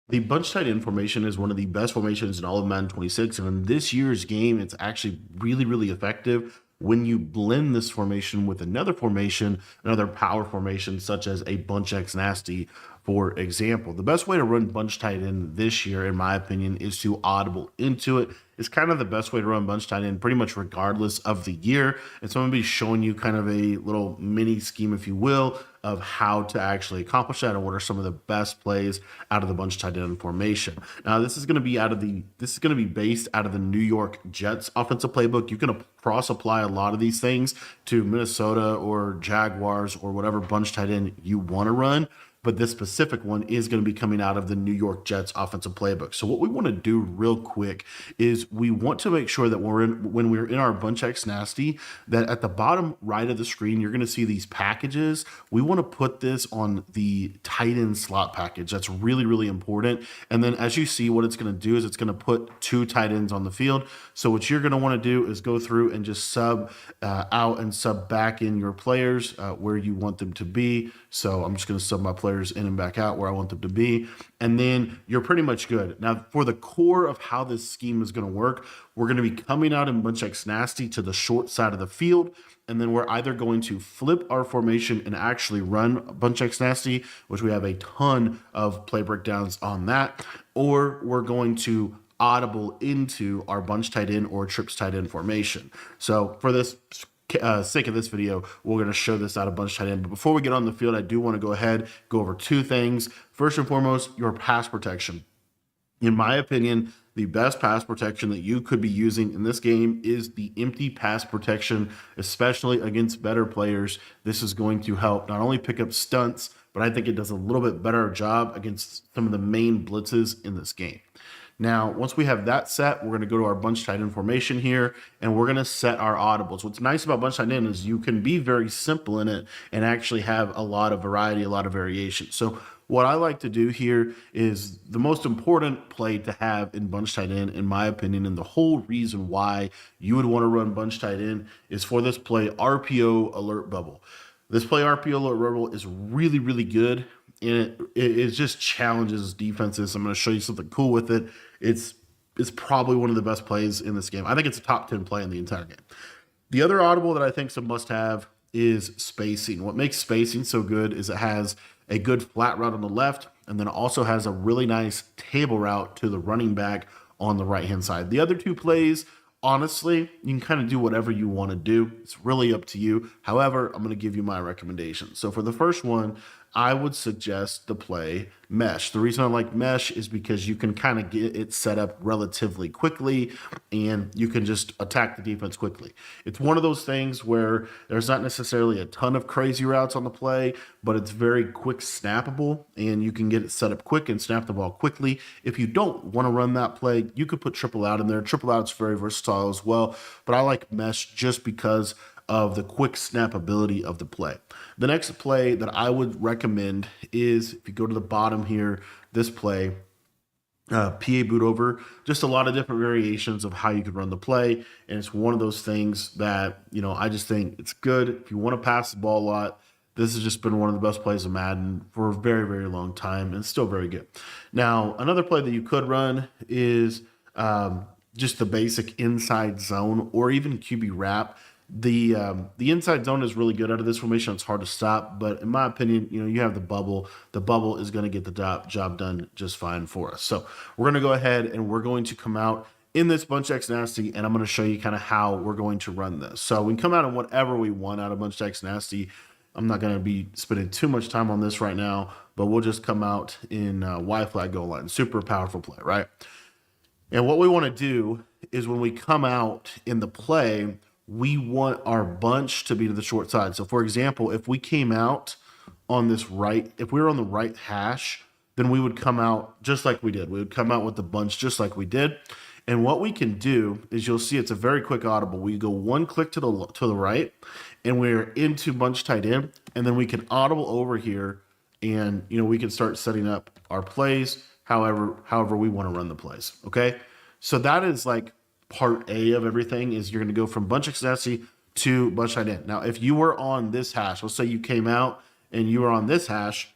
The bunch tight end formation is one of the best formations in all of Madden 26, and in this year's game, it's actually really, really effective when you blend this formation with another formation, another power formation, such as a bunch X nasty, for example. The best way to run bunch tight end this year, in my opinion, is to audible into it. It's kind of the best way to run bunch tight end pretty much regardless of the year. And so I'm going to be showing you kind of a little mini scheme, if you will, of how to actually accomplish that and what are some of the best plays out of the bunch tight end formation. Now, this is going to be based out of the New York Jets offensive playbook. You can cross apply a lot of these things to Minnesota or Jaguars or whatever bunch tight end you want to run, but this specific one is going to be coming out of the New York Jets offensive playbook. So what we want to do real quick is we want to make sure that when we're in our bunch X nasty, that at the bottom right of the screen, you're going to see these packages. We want to put this on the tight end slot package. That's really, really important. And then as you see, what it's going to do is it's going to put two tight ends on the field. So what you're going to want to do is go through and just sub out and sub back in your players where you want them to be. So I'm just going to sub my players in and back out where I want them to be. And then you're pretty much good. Now, for the core of how this scheme is going to work, we're going to be coming out in bunch X nasty to the short side of the field. And then we're either going to flip our formation and actually run bunch X nasty, which we have a ton of play breakdowns on that, or we're going to audible into our bunch tight end or trips tight end formation. So for this sake of this video, we're going to show this out of bunch tight end. But before we get on the field, I do want to go ahead, go over two things. First and foremost, your pass protection. In my opinion, the best pass protection that you could be using in this game is the empty pass protection, especially against better players. This is going to help not only pick up stunts, but I think it does a little bit better job against some of the main blitzes in this game. Now, once we have that set, we're going to go to our bunch tight end formation here, and we're going to set our audibles. What's nice about bunch tight end is you can be very simple in it and actually have a lot of variety, a lot of variation. So what I like to do here is the most important play to have in bunch tight end, in my opinion, and the whole reason why you would want to run bunch tight end is for this play, RPO alert bubble. This play, RPO alert bubble, is really, really good. And it just challenges defenses. I'm going to show you something cool with it. It's probably one of the best plays in this game. I think it's a top 10 play in the entire game. The other audible that I think is a must-have is spacing. What makes spacing so good is it has a good flat route on the left, and then it also has a really nice table route to the running back on the right-hand side. The other two plays, honestly, you can kind of do whatever you want to do. It's really up to you. However, I'm going to give you my recommendation. So for the first one, I would suggest the play mesh. The reason I like mesh is because you can kind of get it set up relatively quickly and you can just attack the defense quickly. It's one of those things where there's not necessarily a ton of crazy routes on the play, but it's very quick snappable and you can get it set up quick and snap the ball quickly. If you don't want to run that play, you could put triple out in there. Triple out's very versatile as well, but I like mesh just because of the quick snap ability of the play. The next play that I would recommend is, if you go to the bottom here, this play, PA boot over, just a lot of different variations of how you could run the play. And it's one of those things that, I just think it's good. If you want to pass the ball a lot, this has just been one of the best plays of Madden for a very, very long time, and it's still very good. Now, another play that you could run is just the basic inside zone or even QB wrap. The inside zone is really good out of this formation. It's hard to stop, but in my opinion, you have the bubble. The bubble is going to get the job done just fine for us. So we're going to go ahead and we're going to come out in this bunch X nasty, and I'm going to show you kind of how we're going to run this. So we can come out in whatever we want out of bunch X nasty. I'm not going to be spending too much time on this right now, but we'll just come out in Y flag goal line. Super powerful play, right? And what we want to do is when we come out in the play, we want our bunch to be to the short side. So for example, if we came out on this right, if we were on the right hash, then we would come out just like we did. We would come out with the bunch just like we did. And what we can do is you'll see it's a very quick audible. We go one click to the right and we're into bunch tight end. And then we can audible over here and we can start setting up our plays however we want to run the plays. Okay. So that is like part A of everything, is you're going to go from bunch X nasty to bunch tight end. Now, if you were on this hash, let's say you came out and you were on this hash,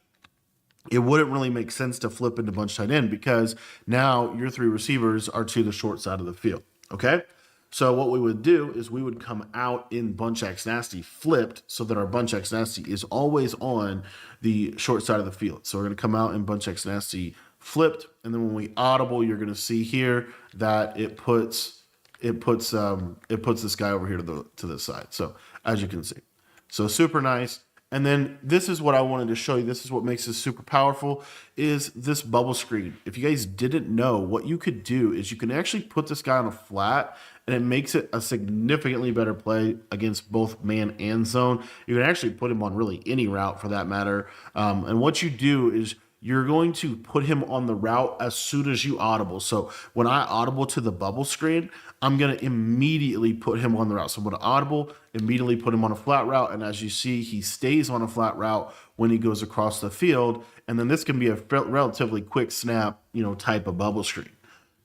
it wouldn't really make sense to flip into bunch tight end because now your three receivers are to the short side of the field. Okay. So what we would do is we would come out in bunch X nasty flipped so that our bunch X nasty is always on the short side of the field. So we're going to come out in bunch X nasty flipped, and then when we audible, you're going to see here that it puts this guy over here to the side. So as you can see, so super nice. And then this is what I wanted to show you. This is what makes this super powerful is this bubble screen. If you guys didn't know, what you could do is you can actually put this guy on a flat and it makes it a significantly better play against both man and zone. You can actually put him on really any route for that matter. And what you do is you're going to put him on the route as soon as you audible. So when I audible to the bubble screen, I'm going to immediately put him on the route. So I'm going to audible, immediately put him on a flat route. And as you see, he stays on a flat route when he goes across the field. And then this can be a relatively quick snap, type of bubble screen.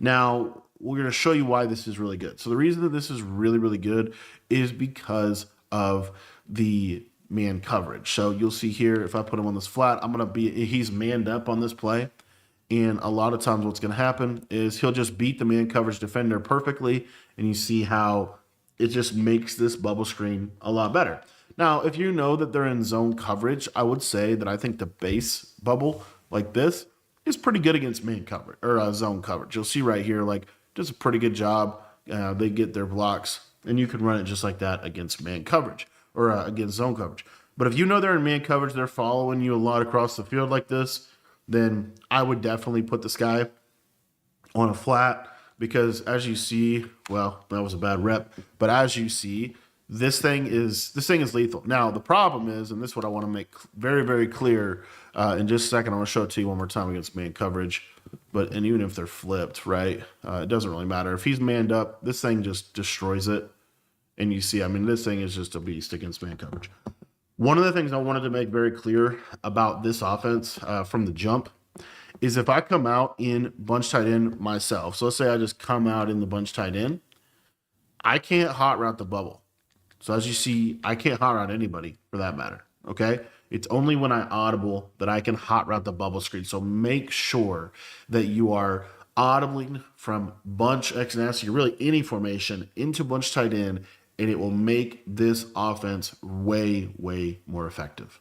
Now, we're going to show you why this is really good. So the reason that this is really, really good is because of the man coverage. So you'll see here, if I put him on this flat, he's manned up on this play. And a lot of times what's going to happen is he'll just beat the man coverage defender perfectly. And you see how it just makes this bubble screen a lot better. Now, if you know that they're in zone coverage, I would say that I think the base bubble like this is pretty good against man coverage or zone coverage. You'll see right here, does a pretty good job. They get their blocks, and you can run it just like that against man coverage or against zone coverage. But if you know they're in man coverage, they're following you a lot across the field like this, then I would definitely put this guy on a flat because as you see, well, that was a bad rep, but as you see, this thing is lethal. Now, the problem is, and this is what I want to make very, very clear in just a second. I want to show it to you one more time against man coverage. And even if they're flipped, right, it doesn't really matter. If he's manned up, this thing just destroys it. And you see, this thing is just a beast against man coverage. One of the things I wanted to make very clear about this offense from the jump is if I come out in bunch tight end myself, so let's say I just come out in the bunch tight end, I can't hot route the bubble. So as you see, I can't hot route anybody for that matter, okay? It's only when I audible that I can hot route the bubble screen. So make sure that you are audibling from bunch X nasty, really any formation, into bunch tight end, and it will make this offense way, way more effective.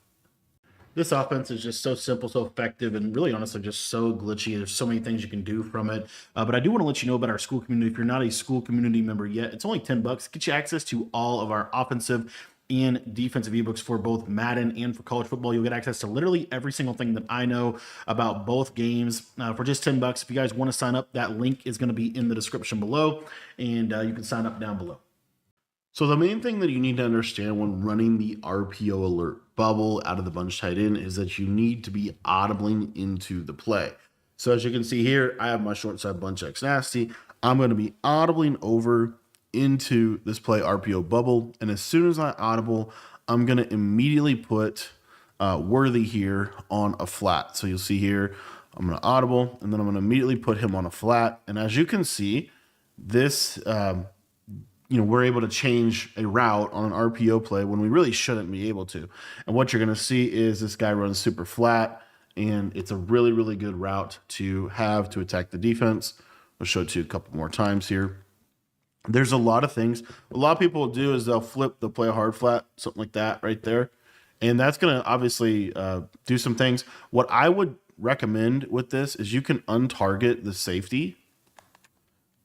This offense is just so simple, so effective, and really honestly just so glitchy. There's so many things you can do from it. But I do want to let you know about our school community. If you're not a school community member yet, it's only $10. Get you access to all of our offensive and defensive ebooks for both Madden and for college football. You'll get access to literally every single thing that I know about both games for just $10. If you guys want to sign up, that link is going to be in the description below, and you can sign up down below. So the main thing that you need to understand when running the RPO alert bubble out of the bunch tight end is that you need to be audibling into the play. So as you can see here, I have my short side bunch X nasty. I'm going to be audibling over into this play RPO bubble. And as soon as I audible, I'm going to immediately put Worthy here on a flat. So you'll see here, I'm going to audible, and then I'm going to immediately put him on a flat. And as you can see, this we're able to change a route on an RPO play when we really shouldn't be able to. And what you're going to see is this guy runs super flat, and it's a really, really good route to have to attack the defense. I'll show it to you a couple more times here. There's a lot of things. A lot of people will do is they'll play a hard flat, something like that right there. And that's going to obviously do some things. What I would recommend with this is you can untarget the safety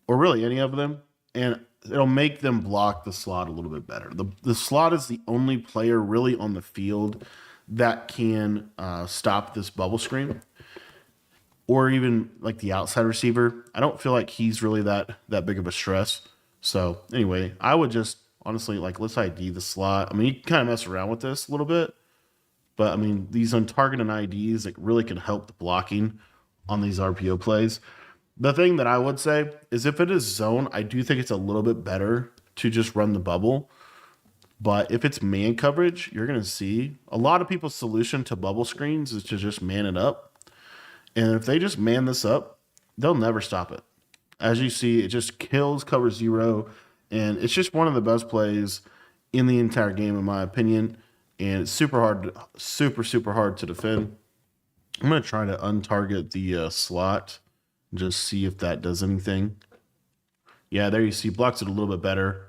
or really any of them, and it'll make them block the slot a little bit better. The slot is the only player really on the field that can stop this bubble screen, or even like the outside receiver. I don't feel like he's really that big of a stress. So anyway, I would just honestly let's ID the slot. You can kind of mess around with this a little bit, but these untargeted IDs really can help the blocking on these RPO plays. The thing that I would say is if it is zone, I do think it's a little bit better to just run the bubble. But if it's man coverage, you're going to see a lot of people's solution to bubble screens is to just man it up. And if they just man this up, they'll never stop it. As you see, it just kills cover zero. And it's just one of the best plays in the entire game, in my opinion. And it's super hard to defend. I'm going to try to untarget the slot, just see if that does anything. Yeah, there you see, blocks it a little bit better.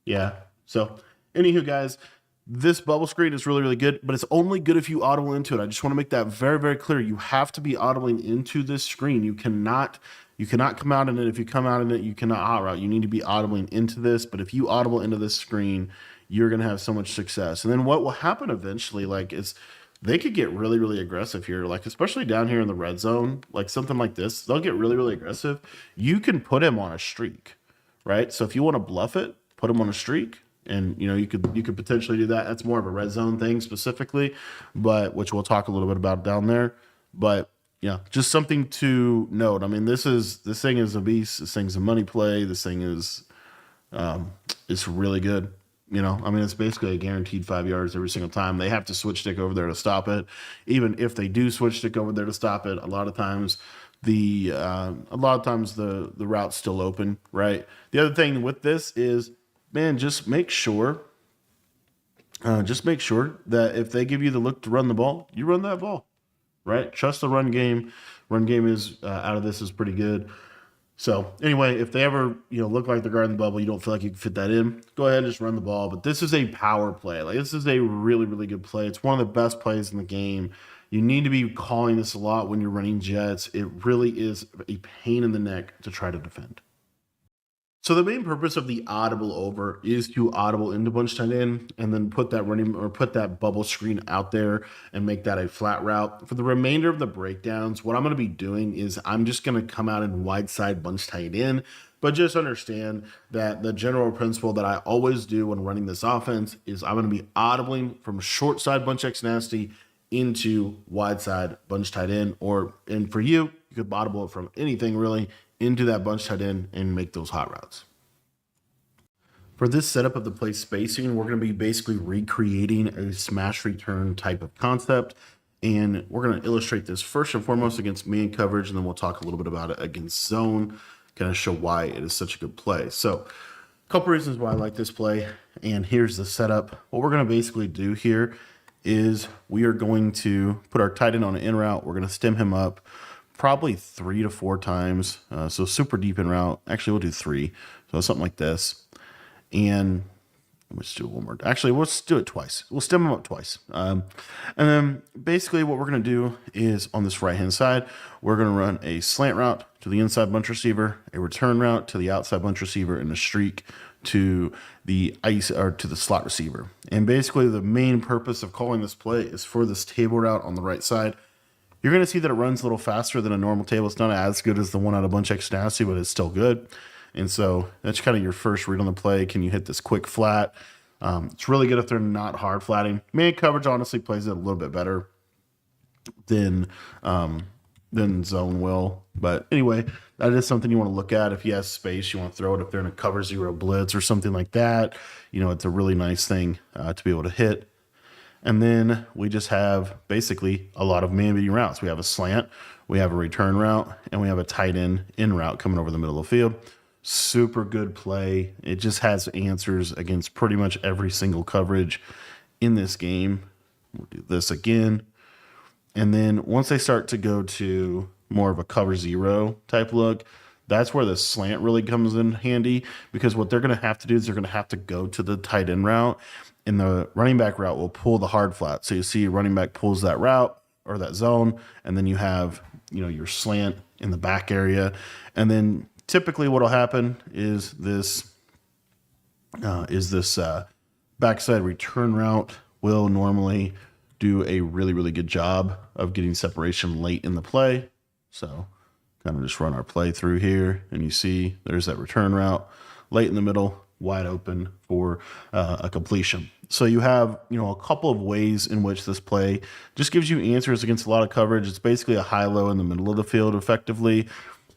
Yeah. So, anywho, guys, this bubble screen is really, really good, but it's only good if you audible into it. I just want to make that very, very clear. You have to be audibling into this screen. You cannot come out in it. If you come out in it, you cannot hot route. You need to be audibling into this. But if you audible into this screen, you're gonna have so much success. And then what will happen eventually, like, is they could get really, really aggressive here, like especially down here in the red zone, like something like this. They'll get really, really aggressive. You can put him on a streak, right? So if you want to bluff it, put him on a streak, and you could potentially do that. That's more of a red zone thing specifically, but which we'll talk a little bit about down there. But yeah, just something to note. I mean, this thing is a beast. This thing's a money play. This thing is it's really good. I mean, it's basically a guaranteed 5 yards every single time. They have to switch stick over there to stop it. Even if they do switch stick over there to stop it, a lot of times the route's still open, right? The other thing with this is, man, just make sure that if they give you the look to run the ball, you run that ball, right? Trust the run game. Run game is out of this is pretty good. So anyway, if they ever look like they're guarding the bubble, you don't feel like you can fit that in, go ahead and just run the ball. But this is a power play. Like, this is a really, really good play. It's one of the best plays in the game. You need to be calling this a lot when you're running jets. It really is a pain in the neck to try to defend. So the main purpose of the audible over is to audible into bunch tight end and then put that bubble screen out there and make that a flat route. For the remainder of the breakdowns, what I'm going to be doing is I'm just going to come out in wide side bunch tight end, but just understand that the general principle that I always do when running this offense is I'm going to be audibling from short side bunch X nasty into wide side bunch tight end, and for you could audible it from anything really into that bunch tight end and make those hot routes. For this setup of the play spacing, we're going to be basically recreating a smash return type of concept. And we're going to illustrate this first and foremost against man coverage, and then we'll talk a little bit about it against zone, kind of show why it is such a good play. So a couple reasons why I like this play, and here's the setup. What we're going to basically do here is we are going to put our tight end on an in route. We're going to stem him up probably 3 to 4 times. So super deep in route. Actually, we'll do 3. So something like this. And let's do it one more. Actually, let's do it twice. We'll stem them up twice. And then basically what we're going to do is on this right-hand side, we're going to run a slant route to the inside bunch receiver, a return route to the outside bunch receiver, and a streak to the slot receiver. And basically the main purpose of calling this play is for this table route on the right side. You're going to see that it runs a little faster than a normal table. It's not as good as the one out of bunch X nasty, but it's still good. And so that's kind of your first read on the play. Can you hit this quick flat? It's really good if they're not hard flatting. Man coverage honestly plays it a little bit better than zone will. But anyway, that is something you want to look at. If he has space, you want to throw it if they're in a cover 0 blitz or something like that. It's a really nice thing to be able to hit. And then we just have basically a lot of man beating routes. We have a slant, we have a return route, and we have a tight end in route coming over the middle of the field. Super good play. It just has answers against pretty much every single coverage in this game. We'll do this again. And then once they start to go to more of a cover 0 type look, that's where the slant really comes in handy, because what they're going to have to do is they're going to have to go to the tight end route, and the running back route will pull the hard flat. So you see running back pulls that route or that zone, and then you have your slant in the back area. And then typically what will happen is this backside return route will normally do a really, really good job of getting separation late in the play. So kind of just run our play through here, and you see there's that return route late in the middle, wide open for a completion. So you have a couple of ways in which this play just gives you answers against a lot of coverage. It's basically a high-low in the middle of the field effectively.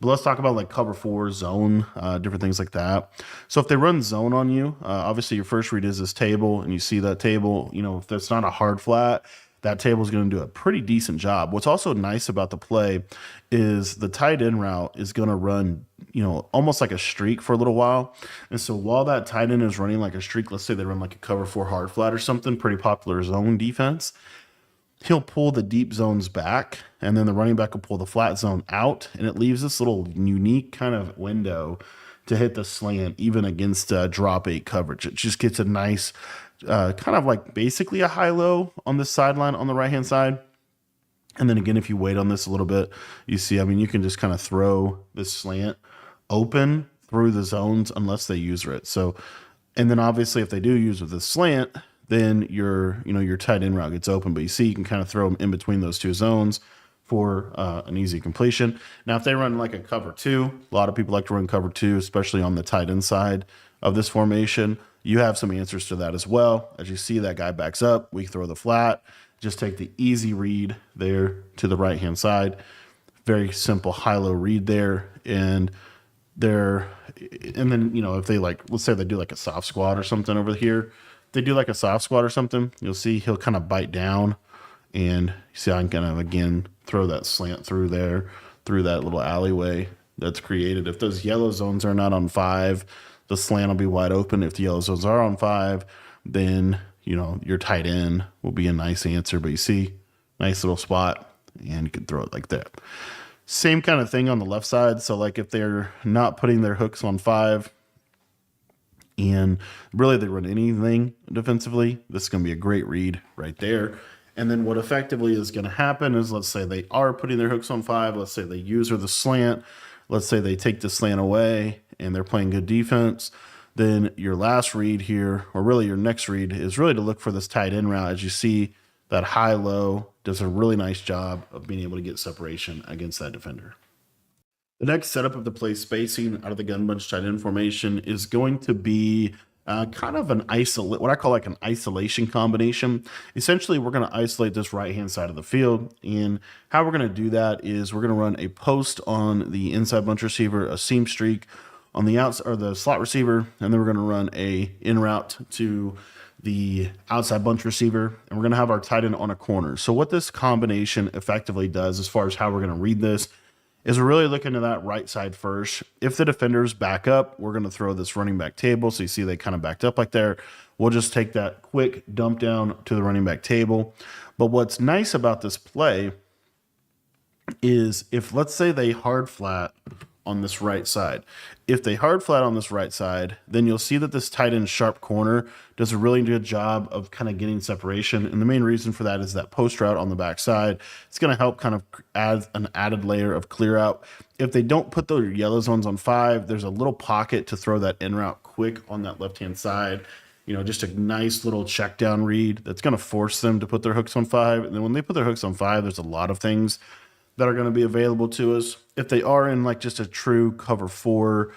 But let's talk about like cover 4, zone, different things like that. So if they run zone on you, obviously your first read is this table, and you see that table, if that's not a hard flat, that table is going to do a pretty decent job. What's also nice about the play is the tight end route is going to run, almost like a streak for a little while. And so while that tight end is running like a streak, let's say they run like a cover 4 hard flat or something, pretty popular zone defense. he'll pull the deep zones back, and then the running back will pull the flat zone out, and it leaves this little unique kind of window to hit the slant, even against drop 8 coverage. It just gets a nice kind of like basically a high-low on this sideline on the right-hand side. And then again, if you wait on this a little bit, you see, I mean, you can just kind of throw this slant open through the zones unless they use it. So, and then obviously if they do use with the slant, then your tight end route gets open. But you see, you can kind of throw them in between those two zones for an easy completion. Now, if they run like a cover 2, a lot of people like to run cover 2, especially on the tight end side of this formation. You have some answers to that as well. As you see, that guy backs up, we throw the flat, just take the easy read there to the right-hand side. Very simple high-low read there. And then, if they let's say they do like a soft squat or something over here, they do like a soft squat or something, you'll see he'll kind of bite down, and you see I'm gonna again throw that slant through there, through that little alleyway that's created. If those yellow zones are not on 5, the slant will be wide open. If the yellow zones are on 5, then your tight end will be a nice answer. But you see, nice little spot, and you can throw it like that. Same kind of thing on the left side. So like if they're not putting their hooks on 5, and really they run anything defensively, this is going to be a great read right there. And then what effectively is going to happen is, let's say they are putting their hooks on 5. Let's say they use the slant. Let's say they take the slant away and they're playing good defense. Then your last read here, or really your next read, is really to look for this tight end route. As you see, that high-low does a really nice job of being able to get separation against that defender. The next setup of the play spacing out of the gun bunch tight end formation is going to be kind of what I call like an isolation combination. Essentially, we're going to isolate this right-hand side of the field, and how we're going to do that is we're going to run a post on the inside bunch receiver, a seam streak on the outside, or the slot receiver, and then we're going to run a in route to the outside bunch receiver, and we're going to have our tight end on a corner. So what this combination effectively does, as far as how we're going to read this, is we're really looking to that right side first. If the defenders back up, we're going to throw this running back table. So you see they kind of backed up like there. We'll just take that quick dump down to the running back table. But what's nice about this play is if, let's say, they hard flat on this right side. If they hard flat on this right side, then you'll see that this tight end sharp corner does a really good job of kind of getting separation. And the main reason for that is that post route on the back side. It's going to help kind of add an added layer of clear out. If they don't put the yellow zones on 5, there's a little pocket to throw that in route quick on that left-hand side. Just a nice little check down read that's going to force them to put their hooks on 5. And then when they put their hooks on 5, there's a lot of things that are going to be available to us. If they are in like just a true cover 4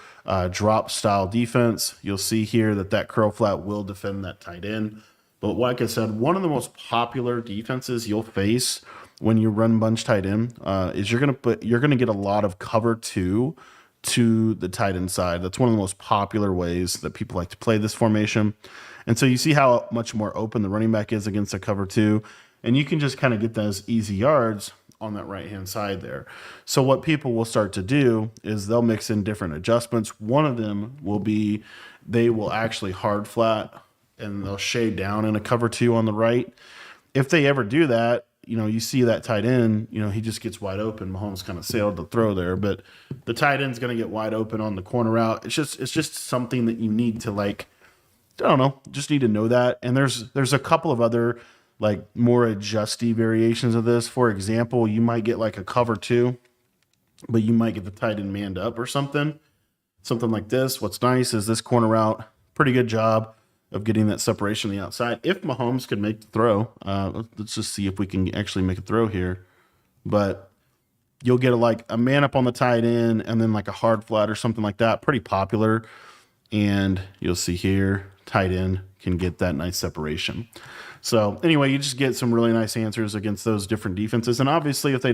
drop style defense, you'll see here that curl flat will defend that tight end. But like I said, one of the most popular defenses you'll face when you run bunch tight end is you're going to get a lot of cover 2 to the tight end side. That's one of the most popular ways that people like to play this formation. And so you see how much more open the running back is against a cover 2, and you can just kind of get those easy yards on that right-hand side there. So what people will start to do is they'll mix in different adjustments. One of them will be they will actually hard flat and they'll shade down in a cover 2 on the right. If they ever do that, you see that tight end, he just gets wide open. Mahomes kind of sailed the throw there, but the tight end's going to get wide open on the corner route. It's just something that you need to just need to know that. And there's a couple of other more adjusty variations of this. For example, you might get like a cover 2, but you might get the tight end manned up or something like this. What's nice is this corner route, pretty good job of getting that separation on the outside. If Mahomes could make the throw, let's just see if we can actually make a throw here. But you'll get a man up on the tight end and then like a hard flat or something like that. Pretty popular. And you'll see here, tight end can get that nice separation. So anyway, you just get some really nice answers against those different defenses. And obviously if they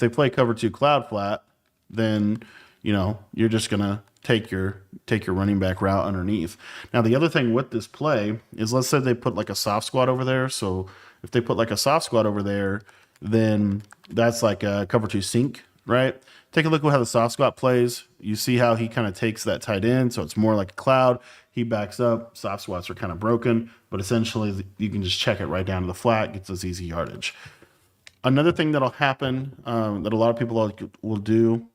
play cover 2 cloud flat, then, you're just going to take your running back route underneath. Now, the other thing with this play is, let's say they put like a soft squat over there. So if they put like a soft squat over there, then that's like a cover 2 sink right? Take a look at how the soft squat plays. You see how he kind of takes that tight end, so it's more like a cloud. He backs up. Soft squats are kind of broken, but essentially you can just check it right down to the flat, gets us easy yardage. Another thing that'll happen that a lot of people will do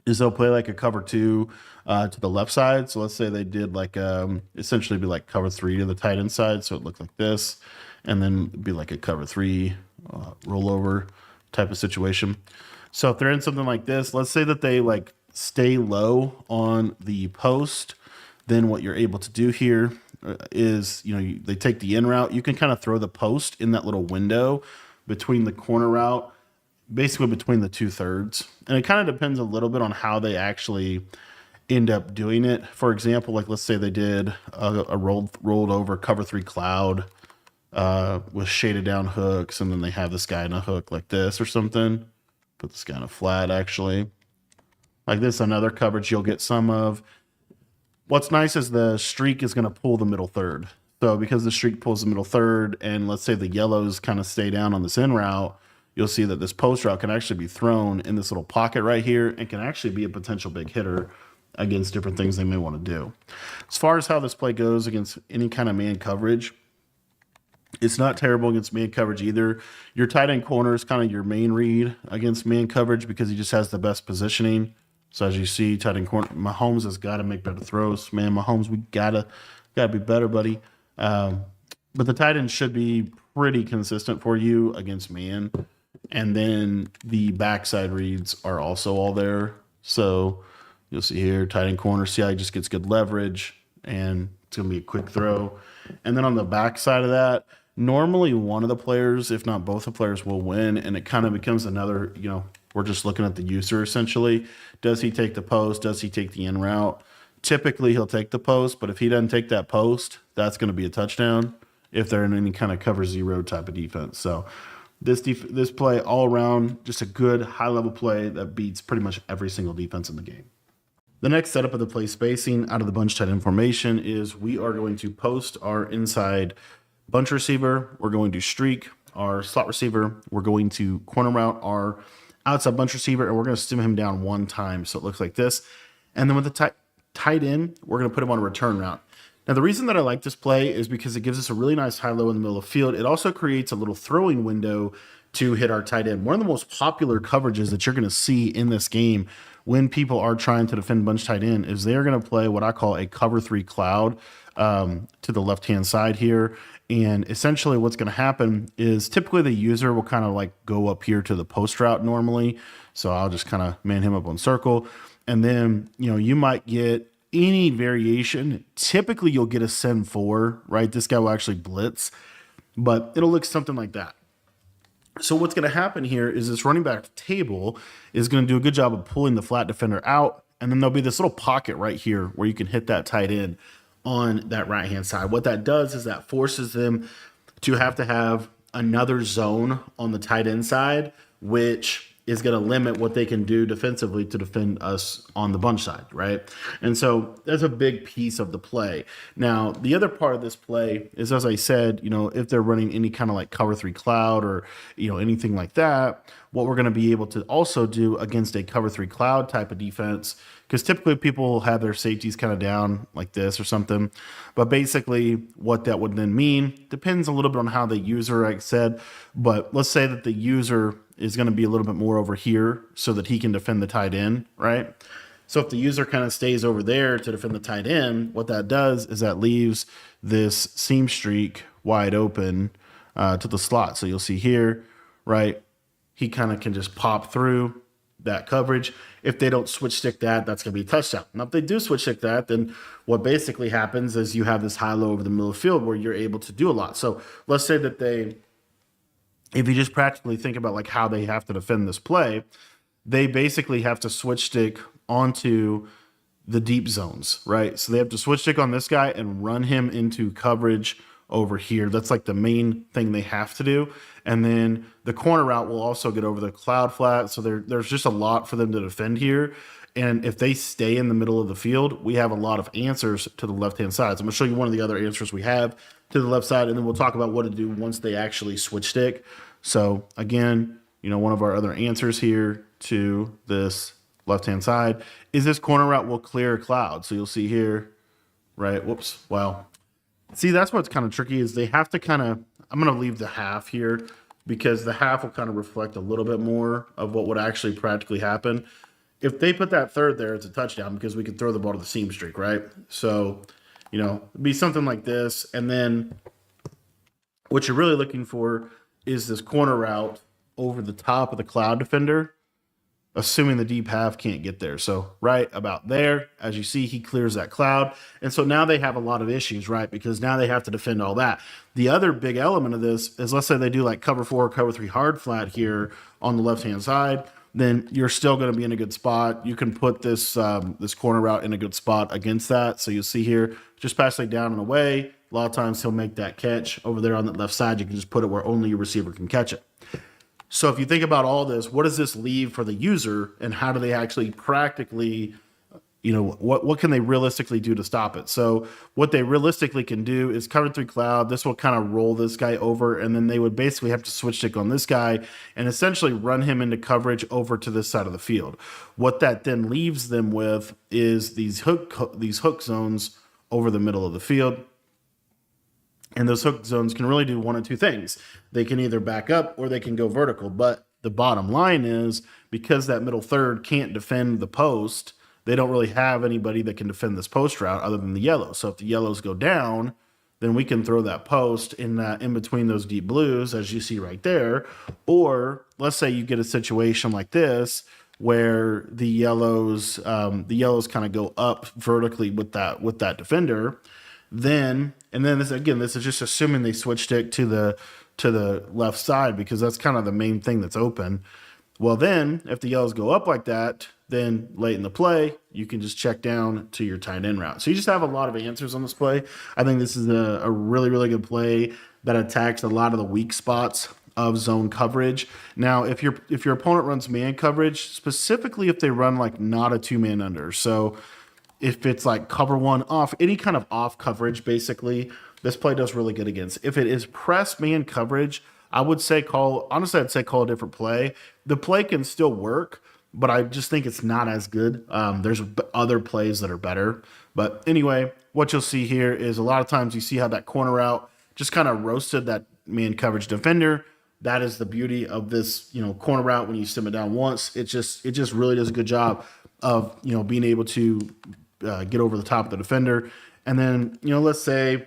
is they'll play like a cover 2 to the left side. So let's say they did like essentially be like cover 3 to the tight end side, so it looked like this, and then be like a cover 3 rollover type of situation. So if they're in something like this, let's say that they like stay low on the post, then what you're able to do here is, they take the in route. You can kind of throw the post in that little window between the corner route, basically between the 2/3. And it kind of depends a little bit on how they actually end up doing it. For example, like let's say they did a rolled over cover 3 cloud with shaded down hooks, and then they have this guy in a hook like this or something. Put this guy in a flat, actually. Like this, another coverage you'll get some of. What's nice is the streak is going to pull the middle third. So because the streak pulls the middle third, and let's say the yellows kind of stay down on this in route, you'll see that this post route can actually be thrown in this little pocket right here and can actually be a potential big hitter against different things they may want to do. As far as how this play goes against any kind of man coverage, it's not terrible against man coverage either. Your tight end corner is kind of your main read against man coverage because he just has the best positioning. So as you see, tight end corner, Mahomes has got to make better throws. Man, Mahomes, we gotta be better, buddy. But the tight end should be pretty consistent for you against man. And then the backside reads are also all there. So you'll see here, tight end corner, see how he just gets good leverage, and it's going to be a quick throw. And then on the backside of that, normally one of the players, if not both the players, will win, and it kind of becomes another, we're just looking at the user essentially. Does he take the post? Does he take the in route? Typically he'll take the post, but if he doesn't take that post, that's going to be a touchdown if they're in any kind of cover 0 type of defense. So this play all around, just a good high-level play that beats pretty much every single defense in the game. The next setup of the play spacing out of the bunch tight end formation is we are going to post our inside bunch receiver. We're going to streak our slot receiver. We're going to corner route our outside bunch receiver, and we're going to stim him down one time. So it looks like this. And then with the tight end, we're going to put him on a return route. Now, the reason that I like this play is because it gives us a really nice high-low in the middle of the field. It also creates a little throwing window to hit our tight end. One of the most popular coverages that you're going to see in this game when people are trying to defend bunch tight end is they're going to play what I call a cover 3 cloud to the left-hand side here. And essentially what's going to happen is typically the user will kind of like go up here to the post route normally. So I'll just kind of man him up on circle. And then, you might get any variation. Typically you'll get a send 4, right? This guy will actually blitz, but it'll look something like that. So what's going to happen here is this running back table is going to do a good job of pulling the flat defender out. And then there'll be this little pocket right here where you can hit that tight end on that right-hand side. What that does is that forces them to have another zone on the tight end side, which is going to limit what they can do defensively to defend us on the bunch side, right? And so that's a big piece of the play. Now, the other part of this play is, as I said, if they're running any kind of like cover 3 cloud or, anything like that, what we're going to be able to also do against a cover 3 cloud type of defense, because typically people have their safeties kind of down like this or something. But basically what that would then mean depends a little bit on how the user, like I said, but let's say that the user is going to be a little bit more over here so that he can defend the tight end, right? So if the user kind of stays over there to defend the tight end, what that does is that leaves this seam streak wide open to the slot. So you'll see here, right? He kind of can just pop through that coverage. If they don't switch stick that, that's going to be a touchdown. Now, if they do switch stick that, then what basically happens is you have this high-low over the middle of the field where you're able to do a lot. So let's say that if you just practically think about like how they have to defend this play, they basically have to switch stick onto the deep zones, right? So they have to switch stick on this guy and run him into coverage over here. That's like the main thing they have to do. And then the corner route will also get over the cloud flat. So there's just a lot for them to defend here. And if they stay in the middle of the field, we have a lot of answers to the left-hand side. So I'm going to show you one of the other answers we have to the left side, and then we'll talk about what to do once they actually switch stick. So again, one of our other answers here to this left-hand side is this corner route will clear a cloud. So you'll see here, right? Whoops. Well, see, that's what's kind of tricky is they have to kind of, I'm going to leave the half here because the half will kind of reflect a little bit more of what would actually practically happen. If they put that third there, it's a touchdown because we can throw the ball to the seam streak, right? So, it'd be something like this. And then what you're really looking for is this corner route over the top of the cloud defender, assuming the deep half can't get there. So right about there, as you see, he clears that cloud. And so now they have a lot of issues, right? Because now they have to defend all that. The other big element of this is, let's say they do like cover 4, cover 3 hard flat here on the left-hand side, then you're still going to be in a good spot. You can put this this corner route in a good spot against that. So you'll see here, just pass it down and away. A lot of times he'll make that catch over there on the left side. You can just put it where only your receiver can catch it. So if you think about all this, what does this leave for the user, and how do they actually practically, what can they realistically do to stop it? So what they realistically can do is cover 3 cloud. This will kind of roll this guy over, and then they would basically have to switch stick on this guy and essentially run him into coverage over to this side of the field. What that then leaves them with is these hook zones over the middle of the field. And those hook zones can really do one of two things. They can either back up or they can go vertical. But the bottom line is, because that middle third can't defend the post, they don't really have anybody that can defend this post route other than the yellow. So if the yellows go down, then we can throw that post in between those deep blues, as you see right there. Or let's say you get a situation like this where the yellows kind of go up vertically with that defender. Then this is just assuming they switch stick to the left side, because that's kind of the main thing that's open. Well, then if the yellows go up like that, then late in the play, you can just check down to your tight end route. So you just have a lot of answers on this play. I think this is a really, really good play that attacks a lot of the weak spots of zone coverage. Now, if your opponent runs man coverage, specifically if they run like not a 2-man under, so if it's like cover 1 off, any kind of off coverage, basically, this play does really good against. If it is press man coverage, I'd say call a different play. The play can still work, but I just think it's not as good. There's other plays that are better. But anyway, what you'll see here is a lot of times you see how that corner route just kind of roasted that man coverage defender. That is the beauty of this, corner route. When you stem it down once, it just really does a good job of, being able to get over the top of the defender. And then, let's say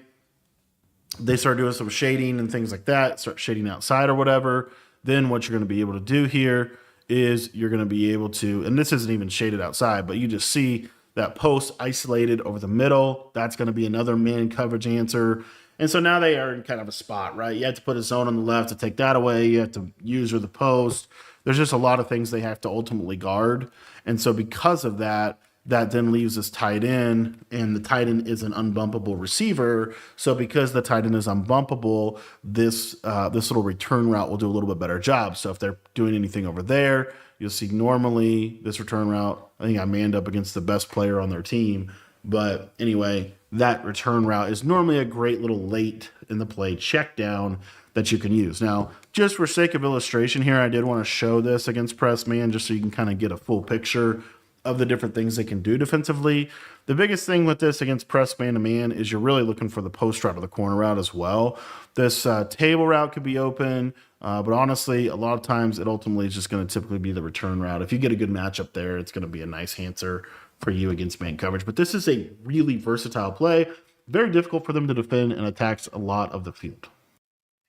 they start doing some shading and things like that, start shading outside or whatever. Then what you're going to be able to do here is you're going to be able to, and this isn't even shaded outside, but you just see that post isolated over the middle. That's going to be another man coverage answer. And so now they are in kind of a spot, right? You have to put a zone on the left to take that away. You have to use the post. There's just a lot of things they have to ultimately guard. And so because of that, that then leaves us tight end, and the tight end is an unbumpable receiver. So because the tight end is unbumpable, this little return route will do a little bit better job. So if they're doing anything over there, you'll see normally this return route, I think I manned up against the best player on their team. But anyway, that return route is normally a great little late in the play check down that you can use. Now, just for sake of illustration here, I did want to show this against press man just so you can kind of get a full picture of the different things they can do defensively. The biggest thing with this against press man-to-man is you're really looking for the post route or the corner route as well. This table route could be open, but honestly, a lot of times it ultimately is just going to typically be the return route. If you get a good matchup there, it's going to be a nice answer for you against man coverage. But this is a really versatile play, very difficult for them to defend, and attacks a lot of the field.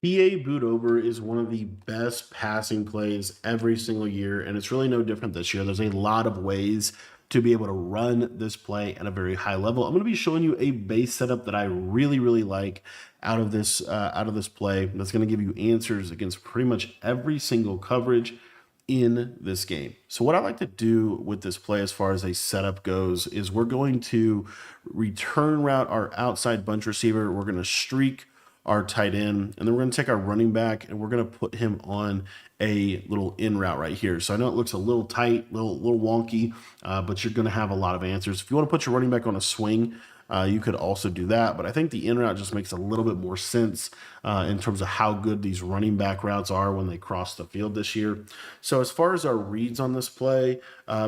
PA boot over is one of the best passing plays every single year, and it's really no different this year. There's a lot of ways to be able to run this play at a very high level. I'm going to be showing you a base setup that I really, really like out of this play that's going to give you answers against pretty much every single coverage in this game. So what I like to do with this play as far as a setup goes is we're going to return route our outside bunch receiver. We're going to streak our tight end, and then we're going to take our running back and we're going to put him on a little in route right here. So I know it looks a little tight, little wonky, but you're going to have a lot of answers. If you want to put your running back on a swing, you could also do that. But I think the in route just makes a little bit more sense in terms of how good these running back routes are when they cross the field this year. So as far as our reads on this play,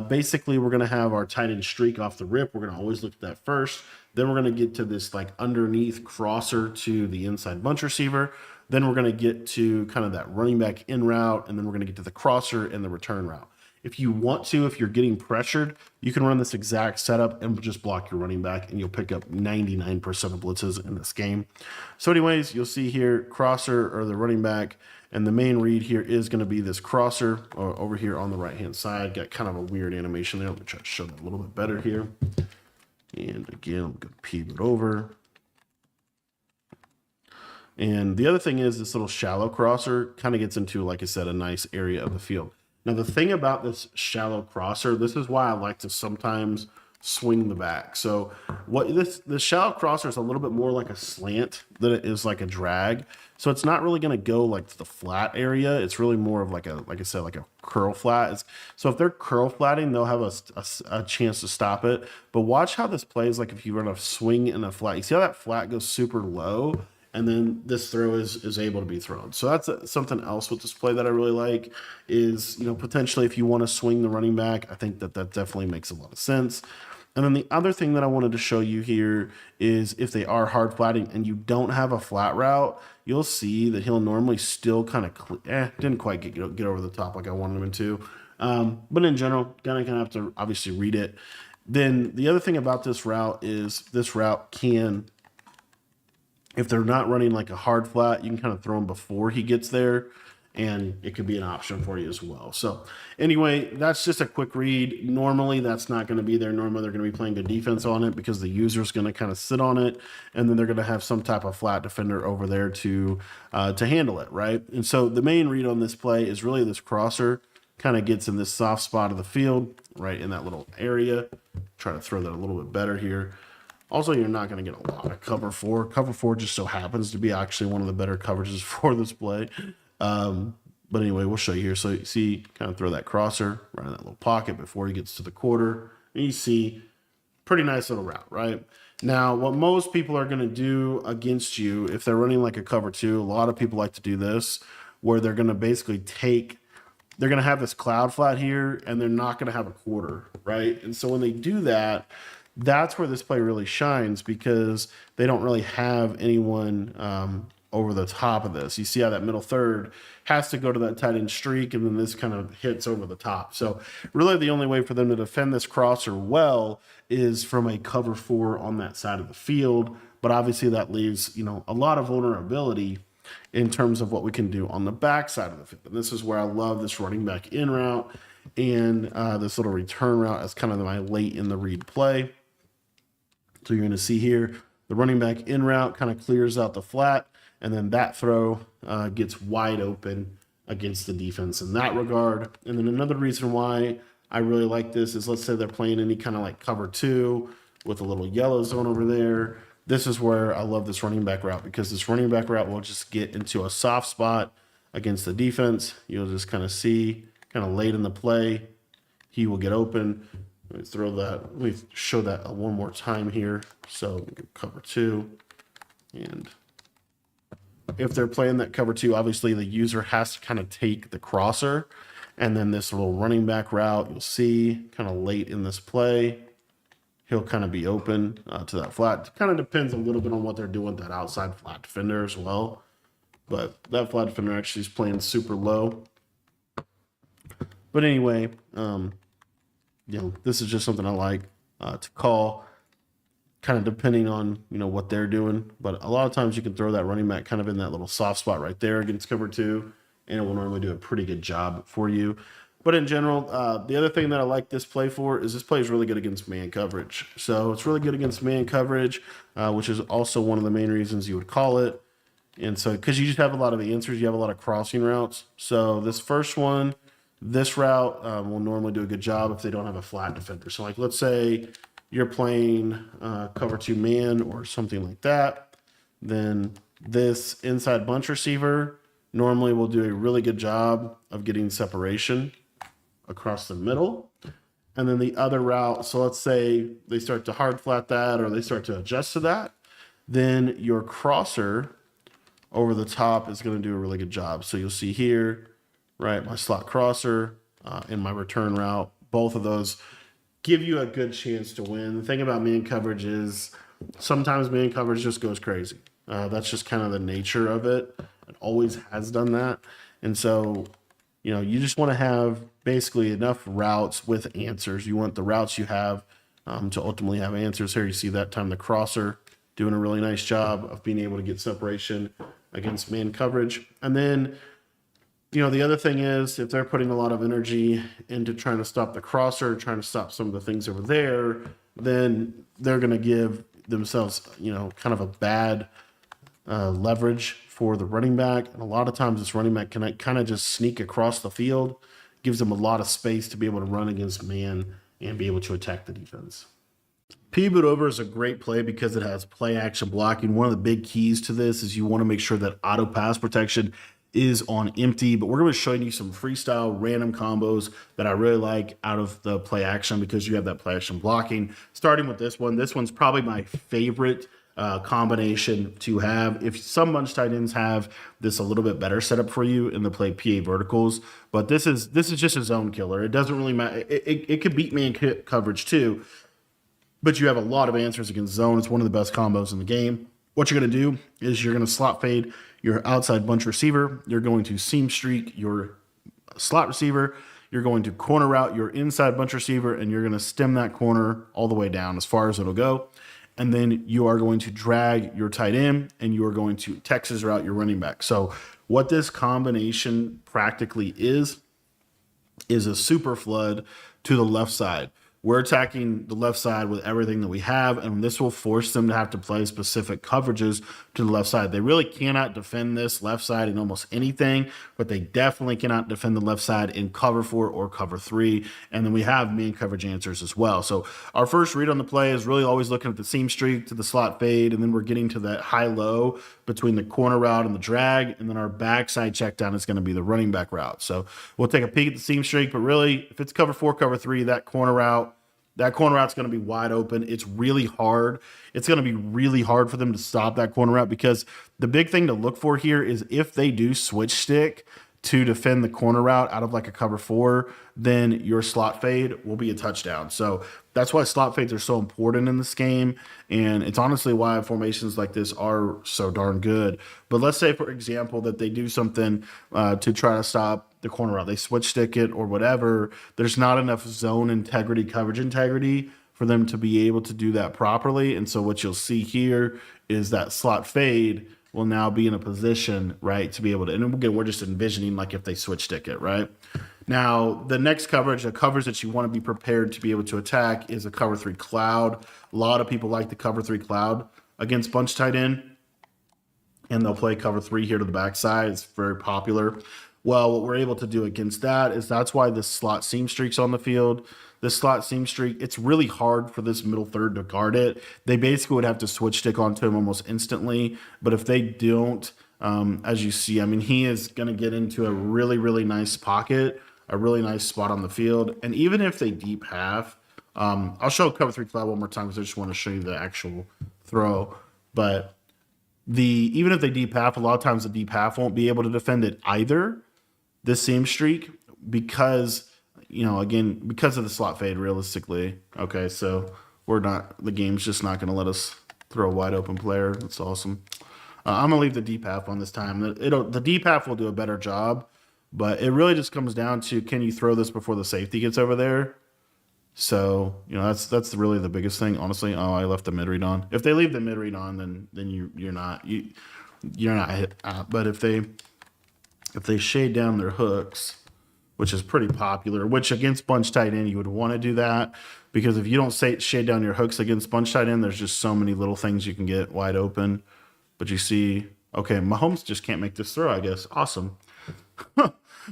basically we're going to have our tight end streak off the rip. We're going to always look at that first. Then we're going to get to this like underneath crosser to the inside bunch receiver. Then we're going to get to kind of that running back in route, and then we're going to get to the crosser and the return route. If you want to, if you're getting pressured, you can run this exact setup and just block your running back, and you'll pick up 99% of blitzes in this game. So anyways, you'll see here crosser or the running back, and the main read here is going to be this crosser over here on the right-hand side. Got kind of a weird animation there. Let me try to show that a little bit better here. And again, I'm going to pivot over. And the other thing is this little shallow crosser kind of gets into, like I said, a nice area of the field. Now, the thing about this shallow crosser, this is why I like to sometimes swing the back. So what the shallow crosser is a little bit more like a slant than it is like a drag. So it's not really going to go like to the flat area. It's really more of like I said, like a curl flat. So if they're curl flatting, they'll have a chance to stop it. But watch how this plays like if you run a swing and a flat. You see how that flat goes super low? And then this throw is able to be thrown. So that's something else with this play that I really like is, potentially if you want to swing the running back, I think that definitely makes a lot of sense. And then the other thing that I wanted to show you here is if they are hard flatting and you don't have a flat route, you'll see that he'll normally still kind of, didn't quite get over the top like I wanted him to. But in general, gonna have to obviously read it. Then the other thing about this route is this route can, if they're not running like a hard flat, you can kind of throw him before he gets there, and it could be an option for you as well. So anyway, that's just a quick read. Normally, that's not going to be there. Normally, they're going to be playing good defense on it because the user's going to kind of sit on it, and then they're going to have some type of flat defender over there to handle it, right? And so the main read on this play is really this crosser kind of gets in this soft spot of the field, right in that little area. Try to throw that a little bit better here. Also, you're not going to get a lot of cover four. Cover four just so happens to be actually one of the better coverages for this play. But anyway, we'll show you here. So you see, kind of throw that crosser right in that little pocket before he gets to the quarter. And you see, pretty nice little route, right? Now, what most people are going to do against you, if they're running like a cover two, a lot of people like to do this, where they're going to basically they're going to have this cloud flat here, and they're not going to have a quarter, right? And so when they do that, that's where this play really shines because they don't really have anyone over the top of this. You see how that middle third has to go to that tight end streak, and then this kind of hits over the top. So really the only way for them to defend this crosser well is from a cover four on that side of the field. But obviously that leaves, a lot of vulnerability in terms of what we can do on the back side of the field. And this is where I love this running back in route and this little return route as kind of my late in the read play. So you're going to see here, the running back in route kind of clears out the flat, and then that throw gets wide open against the defense in that regard. And then another reason why I really like this is, let's say they're playing any kind of like cover two with a little yellow zone over there. This is where I love this running back route because this running back route will just get into a soft spot against the defense. You'll just kind of see, kind of late in the play, he will get open. Let me throw that. Let me show that one more time here. So cover two. And if they're playing that cover two, obviously the user has to kind of take the crosser. And then this little running back route, you'll see kind of late in this play, he'll kind of be open to that flat. It kind of depends a little bit on what they're doing with that outside flat defender as well. But that flat defender actually is playing super low. But anyway, this is just something I like to call, kind of depending on, what they're doing. But a lot of times you can throw that running back kind of in that little soft spot right there against cover two, and it will normally do a pretty good job for you. But in general, the other thing that I like this play for is this play is really good against man coverage. So it's really good against man coverage, which is also one of the main reasons you would call it. And so, because you just have a lot of answers, you have a lot of crossing routes. So this first one, this route will normally do a good job if they don't have a flat defender. So like, let's say you're playing cover two man or something like that. Then this inside bunch receiver normally will do a really good job of getting separation across the middle. and then the other route. So let's say they start to hard flat that, or they start to adjust to that, then your crosser over the top is going to do a really good job. So you'll see here, right, my slot crosser and my return route, both of those give you a good chance to win. The thing about man coverage is sometimes man coverage just goes crazy. That's just kind of the nature of it. It always has done that. And so, you just want to have basically enough routes with answers. You want the routes you have to ultimately have answers. Here you see that time the crosser doing a really nice job of being able to get separation against man coverage. And then, the other thing is if they're putting a lot of energy into trying to stop the crosser, trying to stop some of the things over there, then they're going to give themselves, kind of a bad leverage for the running back. And a lot of times this running back can kind of just sneak across the field, gives them a lot of space to be able to run against man and be able to attack the defense. Pivot over is a great play because it has play action blocking. One of the big keys to this is you want to make sure that auto pass protection is on empty, but we're going to be showing you some freestyle random combos that I really like out of the play action because you have that play action blocking. Starting with this one. This one's probably my favorite combination to have. If some bunch tight ends have this a little bit better setup for you in the play PA verticals, but this is just a zone killer. It doesn't really matter. It could beat man coverage too, but you have a lot of answers against zone. It's one of the best combos in the game. What you're going to do is you're going to slot fade your outside bunch receiver. You're going to seam streak your slot receiver. You're going to corner route your inside bunch receiver, and you're going to stem that corner all the way down as far as it'll go. And then you are going to drag your tight end, and you are going to Texas route your running back. So what this combination practically is a super flood to the left side. We're attacking the left side with everything that we have, and this will force them to have to play specific coverages to the left side. They really cannot defend this left side in almost anything, but they definitely cannot defend the left side in cover 4 or cover 3. And then we have man coverage answers as well. So our first read on the play is really always looking at the seam streak to the slot fade, and then we're getting to that high-low between the corner route and the drag, and then our backside check down is going to be the running back route. So we'll take a peek at the seam streak, but really, if it's cover 4, cover 3, that corner route's going to be wide open. It's really hard. It's going to be really hard for them to stop that corner route because the big thing to look for here is if they do switch stick to defend the corner route out of like a cover 4, then your slot fade will be a touchdown. So that's why slot fades are so important in this game. And it's honestly why formations like this are so darn good. But let's say, for example, that they do something to try to stop the corner route. They switch stick it or whatever. There's not enough zone integrity, coverage integrity for them to be able to do that properly. And so what you'll see here is that slot fade will now be in a position, right, to be able to, and again, we're just envisioning like if they switch stick it, right? Now, the next coverage, the coverage that you want to be prepared to be able to attack is a cover 3 cloud. A lot of people like the cover 3 cloud against bunch tight end, and they'll play cover 3 here to the backside. It's very popular. Well, what we're able to do against that is that's why this slot seam streak's on the field. This slot seam streak, it's really hard for this middle third to guard it. They basically would have to switch stick onto him almost instantly. But if they don't, as you see, I mean, he is going to get into a really, really nice pocket, a really nice spot on the field. And even if they deep half, I'll show cover 3 cloud one more time because I just want to show you the actual throw. But even if they deep half, a lot of times the deep half won't be able to defend it either, this seam streak, because again, because of the slot fade, realistically. Okay, so the game's just not going to let us throw a wide open player. That's awesome. I'm going to leave the deep half on this time. The deep half will do a better job, but it really just comes down to, can you throw this before the safety gets over there? So, that's really the biggest thing, honestly. Oh, I left the mid read on. If they leave the mid read on, then you're not hit. But if they shade down their hooks, which is pretty popular, which against bunch tight end, you would want to do that, because if you don't shade down your hooks against bunch tight end, there's just so many little things you can get wide open. But you see, okay, Mahomes just can't make this throw, I guess. Awesome.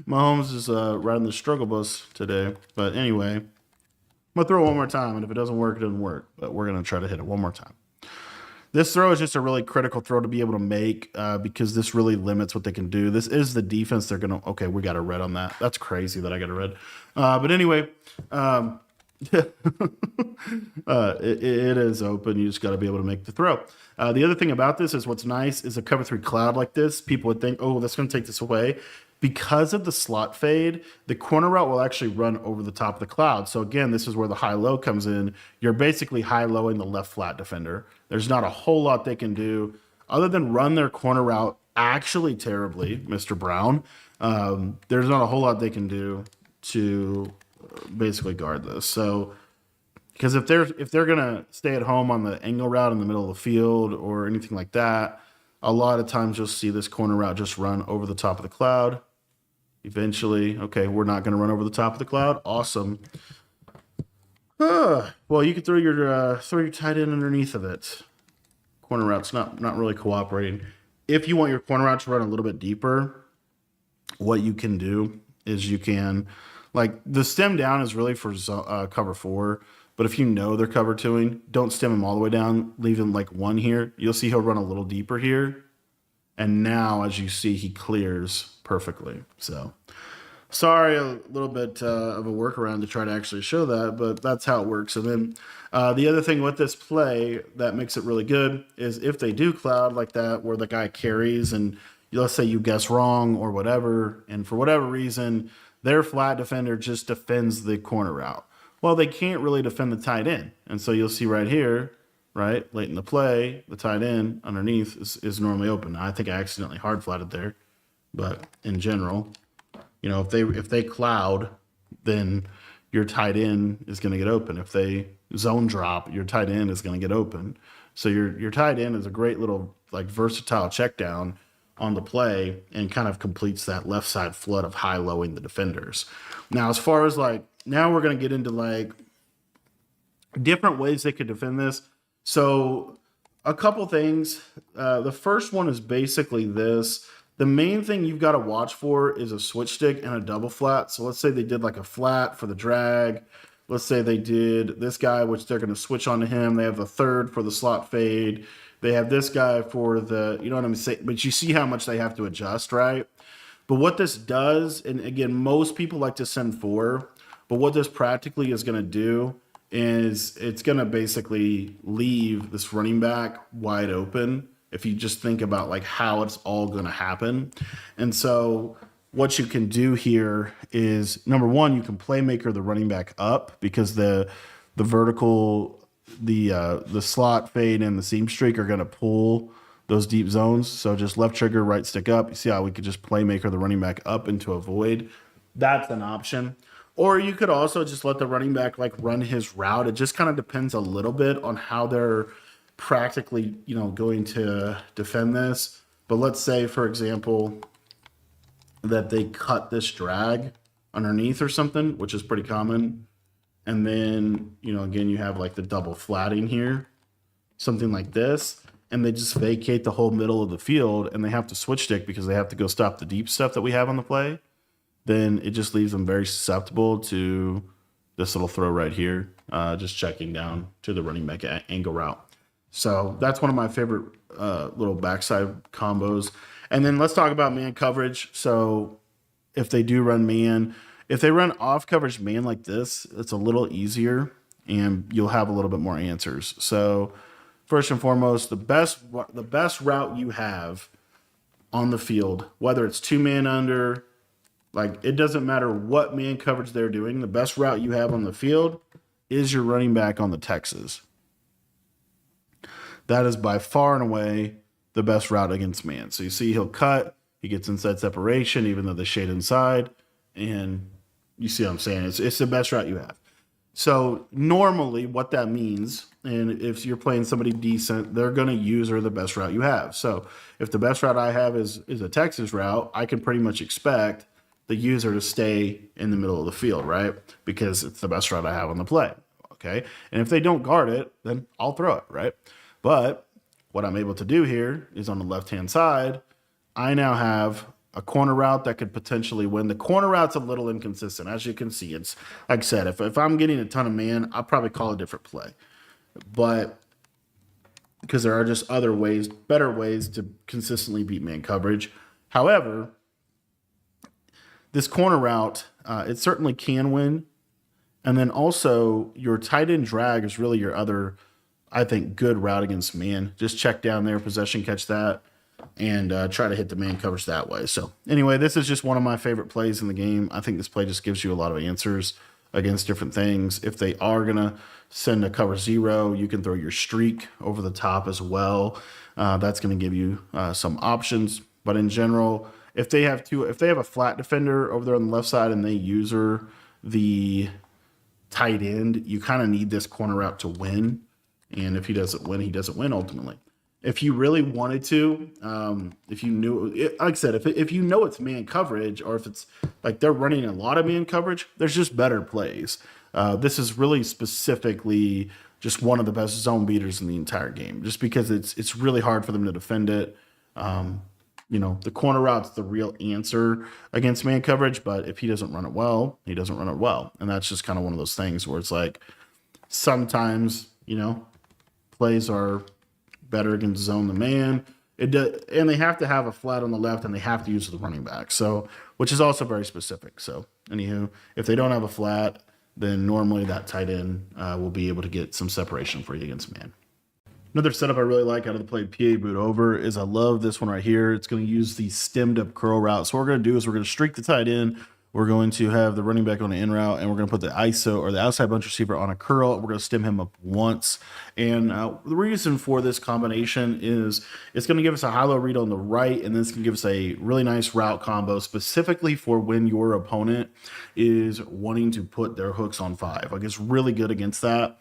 Mahomes is riding the struggle bus today. But anyway, I'm going to throw it one more time, and if it doesn't work, it doesn't work. But we're going to try to hit it one more time. This throw is just a really critical throw to be able to make because this really limits what they can do. This is the defense they're going to... Okay, we got a red on that. That's crazy that I got a red. But anyway, It is open. You just got to be able to make the throw. The other thing about this is what's nice is a cover three cloud like this. People would think, oh, that's going to take this away. Because of the slot fade, the corner route will actually run over the top of the cloud. So again, this is where the high-low comes in. You're basically high-lowing the left flat defender. There's not a whole lot they can do other than run their corner route actually terribly, Mr. Brown. There's not a whole lot they can do to basically guard this. So because if they're gonna stay at home on the angle route in the middle of the field or anything like that, a lot of times you'll see this corner route just run over the top of the cloud. Eventually, okay, we're not going to run over the top of the cloud. Awesome. Well, you could throw your tight end underneath of it. Corner route's not really cooperating. If you want your corner route to run a little bit deeper, what you can do is you can, like, the stem down is really for cover four. But if you know they're cover twoing, don't stem him all the way down. Leave him like one here. You'll see he'll run a little deeper here. And now, as you see, he clears perfectly. So, sorry, a little bit of a workaround to try to actually show that, but that's how it works. And then the other thing with this play that makes it really good is if they do cloud like that, where the guy carries and let's say you guess wrong or whatever, and for whatever reason, their flat defender just defends the corner route. Well, they can't really defend the tight end. And so you'll see right here, right, late in the play, the tight end underneath is normally open. I think I accidentally hard flatted there, but in general, you know, if they cloud, then your tight end is going to get open. If they zone drop, your tight end is going to get open. So your tight end is a great little like versatile check down on the play and kind of completes that left side flood of high-lowing the defenders. Now, as far as like, now we're going to get into like different ways they could defend this. So a couple things. The first one is basically this. The main thing you've got to watch for is a switch stick and a double flat. So let's say they did like a flat for the drag. Let's say they did this guy, which they're going to switch onto him. They have the third for the slot fade. They have this guy for the, you know what I'm saying? But you see how much they have to adjust, right? But what this does, and again, most people like to send four, but what this practically is going to do is it's going to basically leave this running back wide open if you just think about like how it's all going to happen. And so what you can do here is, number one, you can playmaker the running back up because the vertical, the slot fade and the seam streak are going to pull those deep zones. So just left trigger, right stick up. You see how we could just playmaker the running back up into a void. That's an option. Or you could also just let the running back like run his route. It just kind of depends a little bit on how they're practically, you know, going to defend this. But let's say, for example, that they cut this drag underneath or something, which is pretty common. And then, you know, again, you have like the double flatting here, something like this. And they just vacate the whole middle of the field and they have to switch stick because they have to go stop the deep stuff that we have on the play. Then it just leaves them very susceptible to this little throw right here, just checking down to the running back angle route. So that's one of my favorite little backside combos. And then let's talk about man coverage. So if they do run man, if they run off coverage man like this, it's a little easier and you'll have a little bit more answers. So first and foremost, the best route you have on the field, whether it's two man under, like, it doesn't matter what man coverage they're doing. The best route you have on the field is your running back on the Texas. That is by far and away the best route against man. So you see he'll cut. He gets inside separation, even though they shade inside. And you see what I'm saying? It's the best route you have. So normally what that means, and if you're playing somebody decent, they're going to use the best route you have. So if the best route I have is a Texas route, I can pretty much expect the user to stay in the middle of the field, right? Because it's the best route I have on the play, okay? And if they don't guard it, then I'll throw it, right? But what I'm able to do here is on the left-hand side, I now have a corner route that could potentially win. The corner route's a little inconsistent. As you can see, it's like I said, if I'm getting a ton of man, I'll probably call a different play. But because there are just other ways, better ways to consistently beat man coverage. However, this corner route, it certainly can win. And then also your tight end drag is really your other, I think, good route against man. Just check down there, possession, catch that, and try to hit the man coverage that way. So anyway, this is just one of my favorite plays in the game. I think this play just gives you a lot of answers against different things. If they are going to send a cover zero, you can throw your streak over the top as well. That's going to give you some options. But in general, if they have a flat defender over there on the left side and they user the tight end, you kind of need this corner route to win. And if he doesn't win, he doesn't win ultimately. If you really wanted to, if you knew, like I said, if you know it's man coverage, or if it's like they're running a lot of man coverage, there's just better plays. This is really specifically just one of the best zone beaters in the entire game, just because it's really hard for them to defend it. The corner route's the real answer against man coverage, but if he doesn't run it well, he doesn't run it well. And that's just kind of one of those things where it's like sometimes, plays are better against zone the man. And they have to have a flat on the left, and they have to use the running back. So, which is also very specific. So, anywho, if they don't have a flat, then normally that tight end will be able to get some separation for you against man. Another setup I really like out of the play PA boot over is I love this one right here. It's going to use the stemmed up curl route. So what we're going to do is we're going to streak the tight end. We're going to have the running back on the in route, and we're going to put the ISO or the outside bunch receiver on a curl. We're going to stem him up once. And the reason for this combination is it's going to give us a high-low read on the right, and then it's going to give us a really nice route combo specifically for when your opponent is wanting to put their hooks on 5. Like, it's really good against that,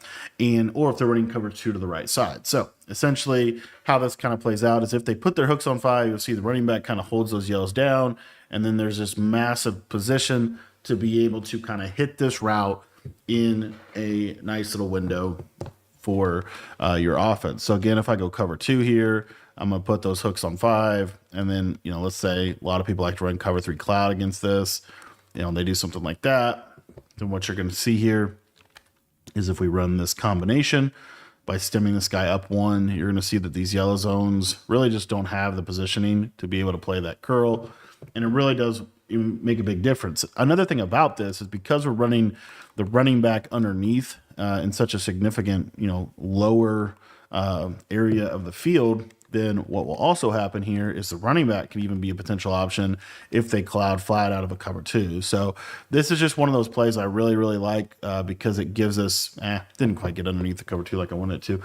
or if they're running cover 2 to the right side. So essentially how this kind of plays out is if they put their hooks on 5, you'll see the running back kind of holds those yellows down, and then there's this massive position to be able to kind of hit this route in a nice little window for your offense. So again, if I go cover 2 here, I'm going to put those hooks on 5. And then, let's say a lot of people like to run cover 3 cloud against this. They do something like that. Then what you're going to see here is if we run this combination by stemming this guy up 1, you're going to see that these yellow zones really just don't have the positioning to be able to play that curl. And it really does make a big difference. Another thing about this is because we're running the running back underneath in such a significant, lower area of the field, then what will also happen here is the running back can even be a potential option if they cloud flat out of a cover 2. So this is just one of those plays I really, really like because it gives us, didn't quite get underneath the cover 2 like I wanted it to,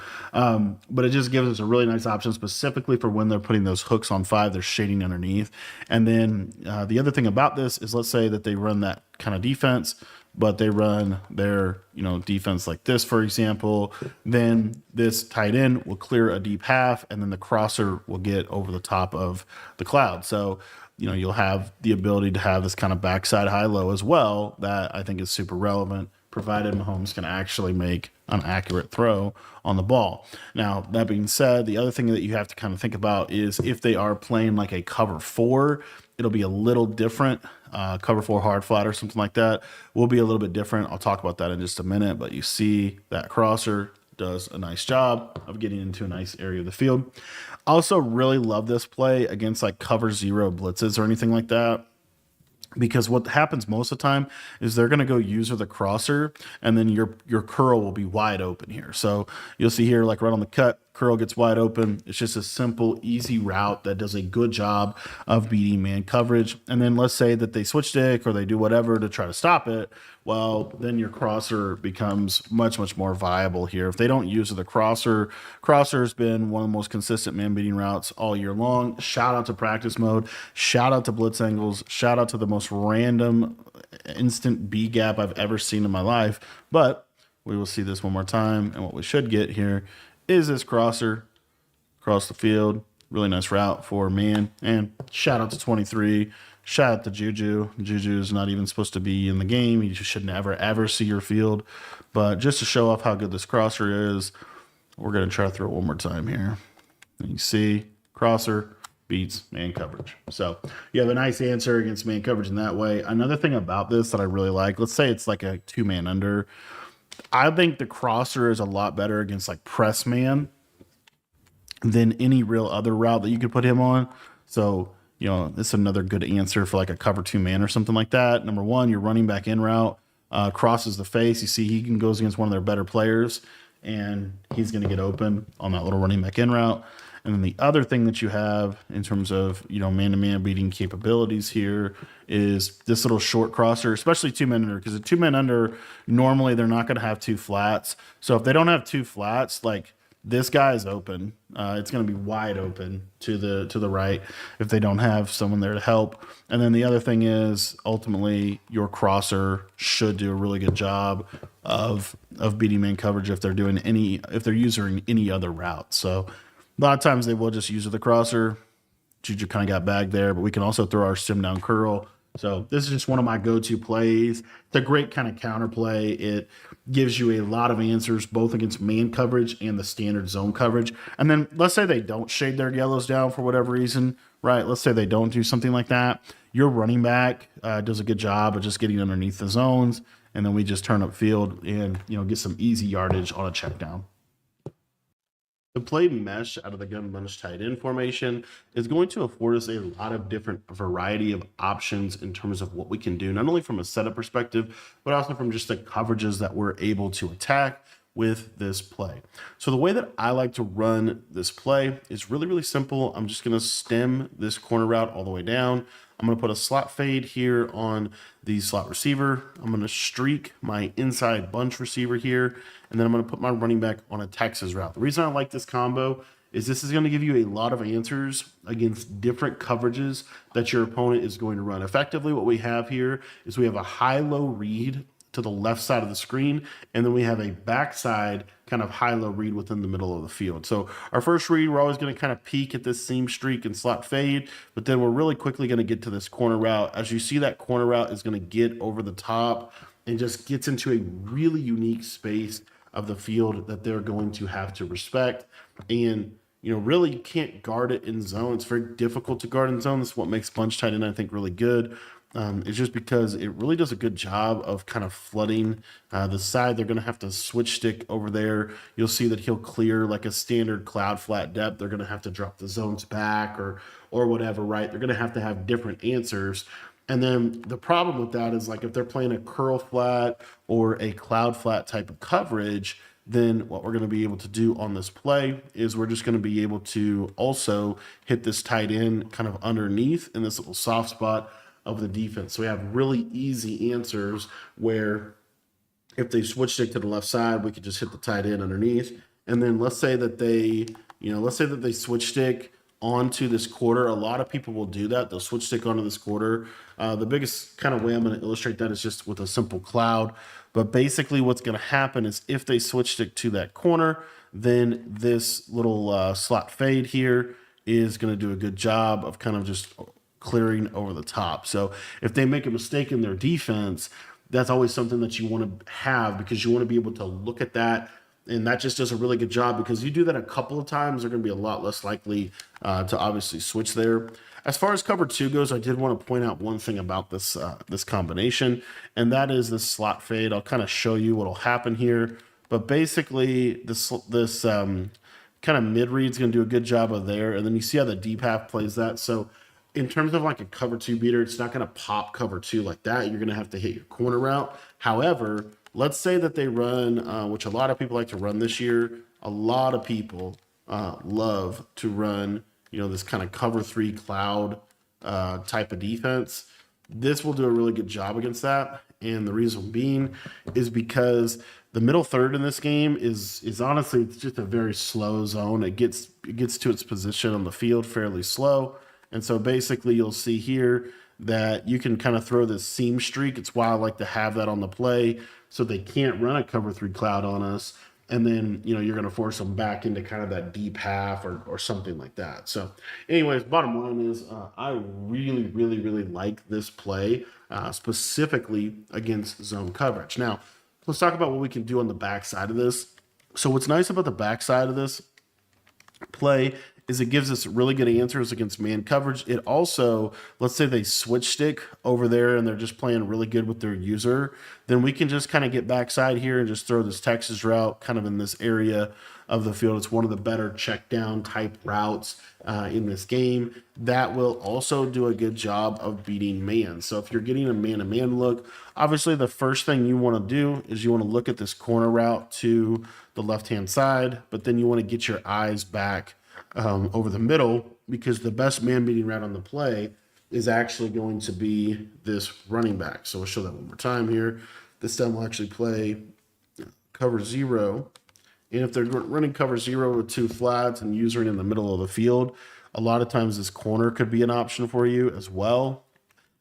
but it just gives us a really nice option specifically for when they're putting those hooks on 5, they're shading underneath. And then the other thing about this is, let's say that they run that kind of defense, but they run their, defense like this, for example, then this tight end will clear a deep half, and then the crosser will get over the top of the cloud. So, you'll have the ability to have this kind of backside high-low as well that I think is super relevant, provided Mahomes can actually make an accurate throw on the ball. Now, that being said, the other thing that you have to kind of think about is if they are playing like a cover 4, it'll be a little different. Cover 4 hard flat or something like that will be a little bit different. I'll talk about that in just a minute, but you see that crosser does a nice job of getting into a nice area of the field. I also really love this play against like cover 0 blitzes or anything like that, because what happens most of the time is they're going to go user the crosser, and then your curl will be wide open here. So you'll see here, like right on the cut, curl gets wide open. It's just a simple, easy route that does a good job of beating man coverage. And then let's say that they switch stick or they do whatever to try to stop it. Well, then your crosser becomes much, much more viable here. If they don't use the crosser has been one of the most consistent man beating routes all year long. Shout out to practice mode. Shout out to blitz angles. Shout out to the most random instant B gap I've ever seen in my life. But we will see this one more time. And what we should get here is this crosser across the field. Really nice route for man. And shout out to 23. Shout out to Juju. Juju is not even supposed to be in the game. You should never, ever see your field. But just to show off how good this crosser is, we're going to try to throw it one more time here. And you see, crosser beats man coverage. So you have a nice answer against man coverage in that way. Another thing about this that I really like, let's say it's like a 2-man under. I think the crosser is a lot better against like press man than any real other route that you could put him on. So, it's another good answer for like a cover 2 man or something like that. Number one, your running back in route crosses the face. You see, goes against one of their better players, and he's going to get open on that little running back in route. And then the other thing that you have in terms of, man-to-man beating capabilities here is this little short crosser, especially 2 men under, because a 2 men under, normally they're not going to have 2 flats. So if they don't have 2 flats, like this guy is open. It's going to be wide open to the right if they don't have someone there to help. And then the other thing is ultimately your crosser should do a really good job of beating man coverage if they're using any other route. So a lot of times they will just use the crosser. Juju kind of got bagged there, but we can also throw our sim down curl. So this is just one of my go-to plays. It's a great kind of counter play. It gives you a lot of answers, both against man coverage and the standard zone coverage. And then let's say they don't shade their yellows down for whatever reason, right? Let's say they don't do something like that. Your running back does a good job of just getting underneath the zones, and then we just turn up field and get some easy yardage on a check down. To play mesh out of the gun bunch tight end formation is going to afford us a lot of different variety of options in terms of what we can do, not only from a setup perspective, but also from just the coverages that we're able to attack with this play. So the way that I like to run this play is really, really simple. I'm just going to stem this corner route all the way down. I'm going to put a slot fade here on the slot receiver. I'm going to streak my inside bunch receiver here, and then I'm going to put my running back on a Texas route. The reason I like this combo is this is going to give you a lot of answers against different coverages that your opponent is going to run. Effectively, what we have here is we have a high-low read to the left side of the screen, and then we have a backside kind of high-low read within the middle of the field. So our first read, we're always going to kind of peek at this seam streak and slot fade, but then we're really quickly going to get to this corner route. As you see, that corner route is going to get over the top and just gets into a really unique space of the field that they're going to have to respect. And really you can't guard it in zone. It's very difficult to guard in zone. That's what makes bunch tight end, I think, really good. It's just because it really does a good job of kind of flooding the side. They're going to have to switch stick over there. You'll see that he'll clear like a standard cloud flat depth. They're going to have to drop the zones back or whatever, right? They're going to have different answers. And then the problem with that is, like, if they're playing a curl flat or a cloud flat type of coverage, then what we're going to be able to do on this play is we're just going to be able to also hit this tight end kind of underneath in this little soft spot of the defense. So we have really easy answers where if they switch stick to the left side, we could just hit the tight end underneath. And then let's say that they switch stick onto this quarter. A lot of people will do that. They'll switch stick onto this quarter. The biggest kind of way I'm going to illustrate that is just with a simple cloud. But basically what's going to happen is if they switch stick to that corner, then this little slot fade here is going to do a good job of kind of just clearing over the top. So if they make a mistake in their defense, that's always something that you want to have, because you want to be able to look at that. And that just does a really good job, because you do that a couple of times, they're going to be a lot less likely to obviously switch there. As far as cover two goes, I did want to point out one thing about this this combination, and that is this slot fade. I'll kind of show you what will happen here. But basically, this kind of mid read is going to do a good job of there. And then you see how the deep half plays that. So in terms of like a cover two beater, it's not going to pop cover two like that. You're going to have to hit your corner route. However, let's say that they run, which a lot of people like to run this year. A lot of people love to run, this kind of cover three cloud type of defense. This will do a really good job against that. And the reason being is because the middle third in this game is honestly, it's just a very slow zone. It gets to its position on the field fairly slow. And so basically you'll see here that you can kind of throw this seam streak. It's why I like to have that on the play, so they can't run a cover three cloud on us. And then, you're going to force them back into kind of that deep half or something like that. So anyways, bottom line is I really, really, really like this play, specifically against zone coverage. Now, let's talk about what we can do on the backside of this. So what's nice about the backside of this play is it gives us really good answers against man coverage. It also, let's say they switch stick over there and they're just playing really good with their user, then we can just kind of get backside here and just throw this Texas route kind of in this area of the field. It's one of the better check down type routes in this game that will also do a good job of beating man. So if you're getting a man-to-man look, obviously the first thing you want to do is you want to look at this corner route to the left-hand side, but then you want to get your eyes back over the middle, because the best man-beating route on the play is actually going to be this running back. So we'll show that one more time here. This time we'll actually play cover 0. And if they're running cover 0 with 2 flats and user in the middle of the field, a lot of times this corner could be an option for you as well,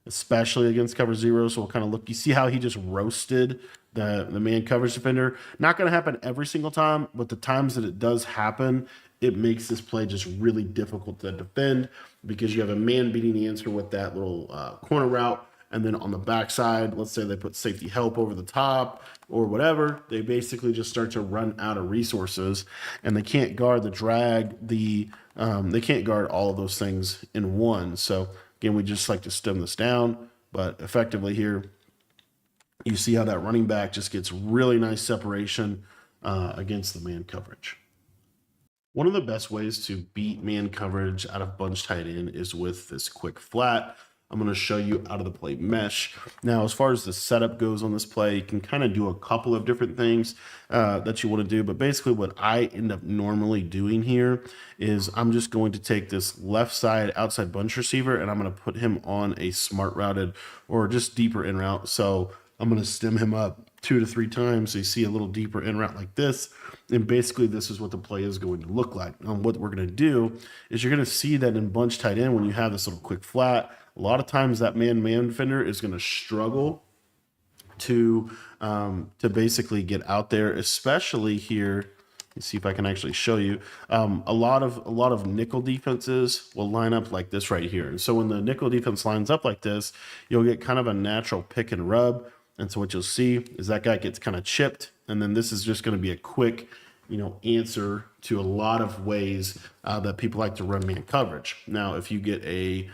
especially against cover 0. So we'll kind of look. You see how he just roasted the man coverage defender? Not going to happen every single time, but the times that it does happen, it makes this play just really difficult to defend, because you have a man beating the answer with that little corner route. And then on the backside, let's say they put safety help over the top or whatever, they basically just start to run out of resources, and they can't guard the drag. They can't guard all of those things in one. So again, we just like to stem this down, but effectively here, you see how that running back just gets really nice separation against the man coverage. One of the best ways to beat man coverage out of bunch tight end is with this quick flat. I'm going to show you out of the play mesh. Now, as far as the setup goes on this play, you can kind of do a couple of different things that you want to do. But basically what I end up normally doing here is I'm just going to take this left side outside bunch receiver, and I'm going to put him on a smart routed or just deeper in route. So I'm going to stem him up 2 to 3 times. So you see a little deeper in route like this. And basically this is what the play is going to look like. And what we're going to do is you're going to see that in bunch tight end, when you have this little quick flat, a lot of times that man-man defender is going to struggle to basically get out there, especially here. Let's see if I can actually show you. A lot of nickel defenses will line up like this right here. And so when the nickel defense lines up like this, you'll get kind of a natural pick and rub. And so what you'll see is that guy gets kind of chipped, and then this is just going to be a quick, answer to a lot of ways that people like to run man coverage. Now, if you get a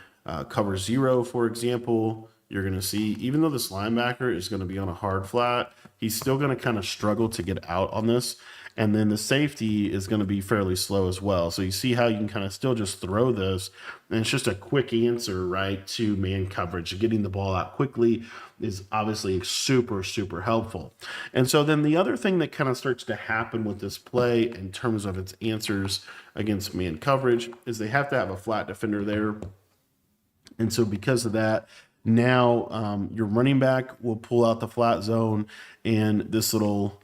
cover 0, for example, you're going to see, even though this linebacker is going to be on a hard flat, he's still going to kind of struggle to get out on this. And then the safety is going to be fairly slow as well. So you see how you can kind of still just throw this, and it's just a quick answer, right, to man coverage. Getting the ball out quickly is obviously super, super helpful. And so then the other thing that kind of starts to happen with this play in terms of its answers against man coverage is they have to have a flat defender there. And so because of that, now your running back will pull out the flat zone, and this little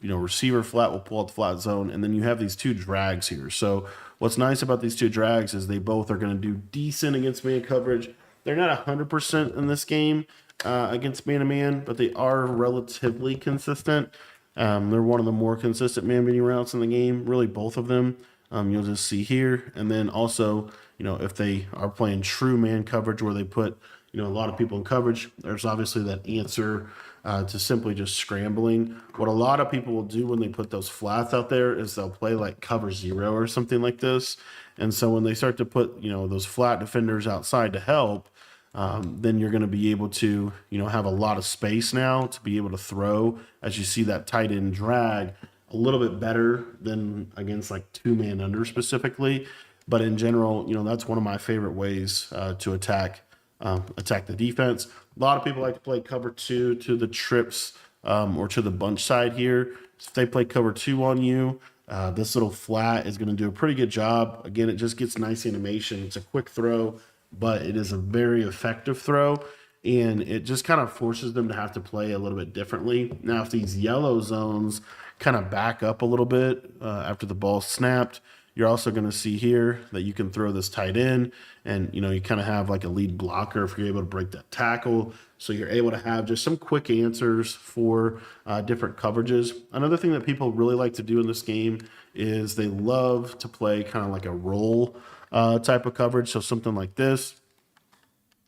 receiver flat will pull out the flat zone, and then you have these 2 drags here. So what's nice about these 2 drags is they both are going to do decent against man coverage. They're not 100% in this game against man-to-man, but they are relatively consistent. They're one of the more consistent man-beating routes in the game, really both of them. You'll just see here. And then also, if they are playing true man coverage where they put, a lot of people in coverage, there's obviously that answer to simply just scrambling. What a lot of people will do when they put those flats out there is they'll play like cover 0 or something like this. And so when they start to put, those flat defenders outside to help, then you're going to be able to, have a lot of space now to be able to throw, as you see that tight end drag, a little bit better than against like 2-man under specifically. But in general, that's one of my favorite ways to attack the defense. A lot of people like to play cover 2 to the trips or to the bunch side here. If they play cover 2 on you, this little flat is going to do a pretty good job. Again, it just gets nice animation. It's a quick throw, but it is a very effective throw, and it just kind of forces them to have to play a little bit differently. Now, if these yellow zones kind of back up a little bit after the ball snapped, you're also going to see here that you can throw this tight end, and you kind of have like a lead blocker if you're able to break that tackle. So you're able to have just some quick answers for different coverages. Another thing that people really like to do in this game is they love to play kind of like a roll type of coverage. So something like this.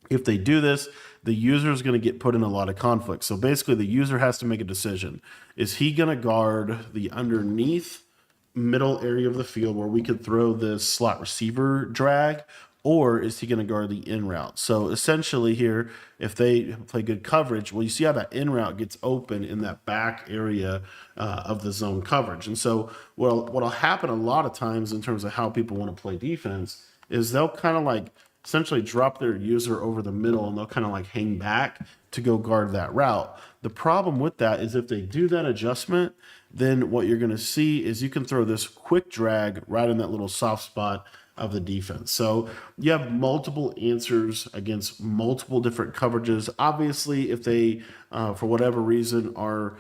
If they do this, the user is going to get put in a lot of conflict. So basically the user has to make a decision. Is he going to guard the underneath middle area of the field where we could throw this slot receiver drag, or is he going to guard the in route? So essentially here, if they play good coverage, well, you see how that in route gets open in that back area of the zone coverage. And so what'll happen a lot of times in terms of how people want to play defense is they'll kind of like essentially drop their user over the middle and they'll kind of like hang back to go guard that route. The problem with that is if they do that adjustment, then what you're going to see is you can throw this quick drag right in that little soft spot of the defense. So you have multiple answers against multiple different coverages. Obviously, if they, for whatever reason, are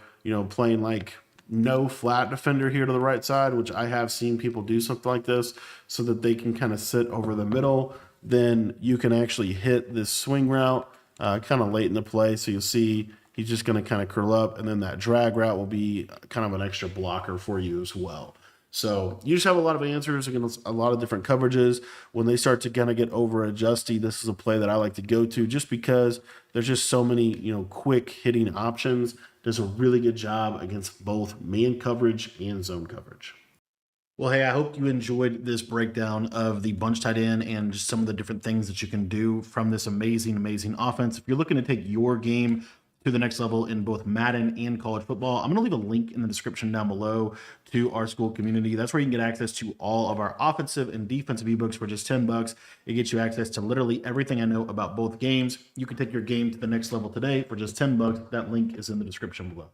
playing like no flat defender here to the right side, which I have seen people do something like this, so that they can kind of sit over the middle, then you can actually hit this swing route kind of late in the play. So you'll see he's just going to kind of curl up, and then that drag route will be kind of an extra blocker for you as well. So you just have a lot of answers against a lot of different coverages. When they start to kind of get over adjusty, this is a play that I like to go to just because there's just so many, quick hitting options. Does a really good job against both man coverage and zone coverage. Well, hey, I hope you enjoyed this breakdown of the bunch tight end and just some of the different things that you can do from this amazing, amazing offense. If you're looking to take your game to the next level in both Madden and college football, I'm going to leave a link in the description down below to our school community. That's where you can get access to all of our offensive and defensive ebooks for just $10. It gets you access to literally everything I know about both games. You can take your game to the next level today for just $10. That link is in the description below.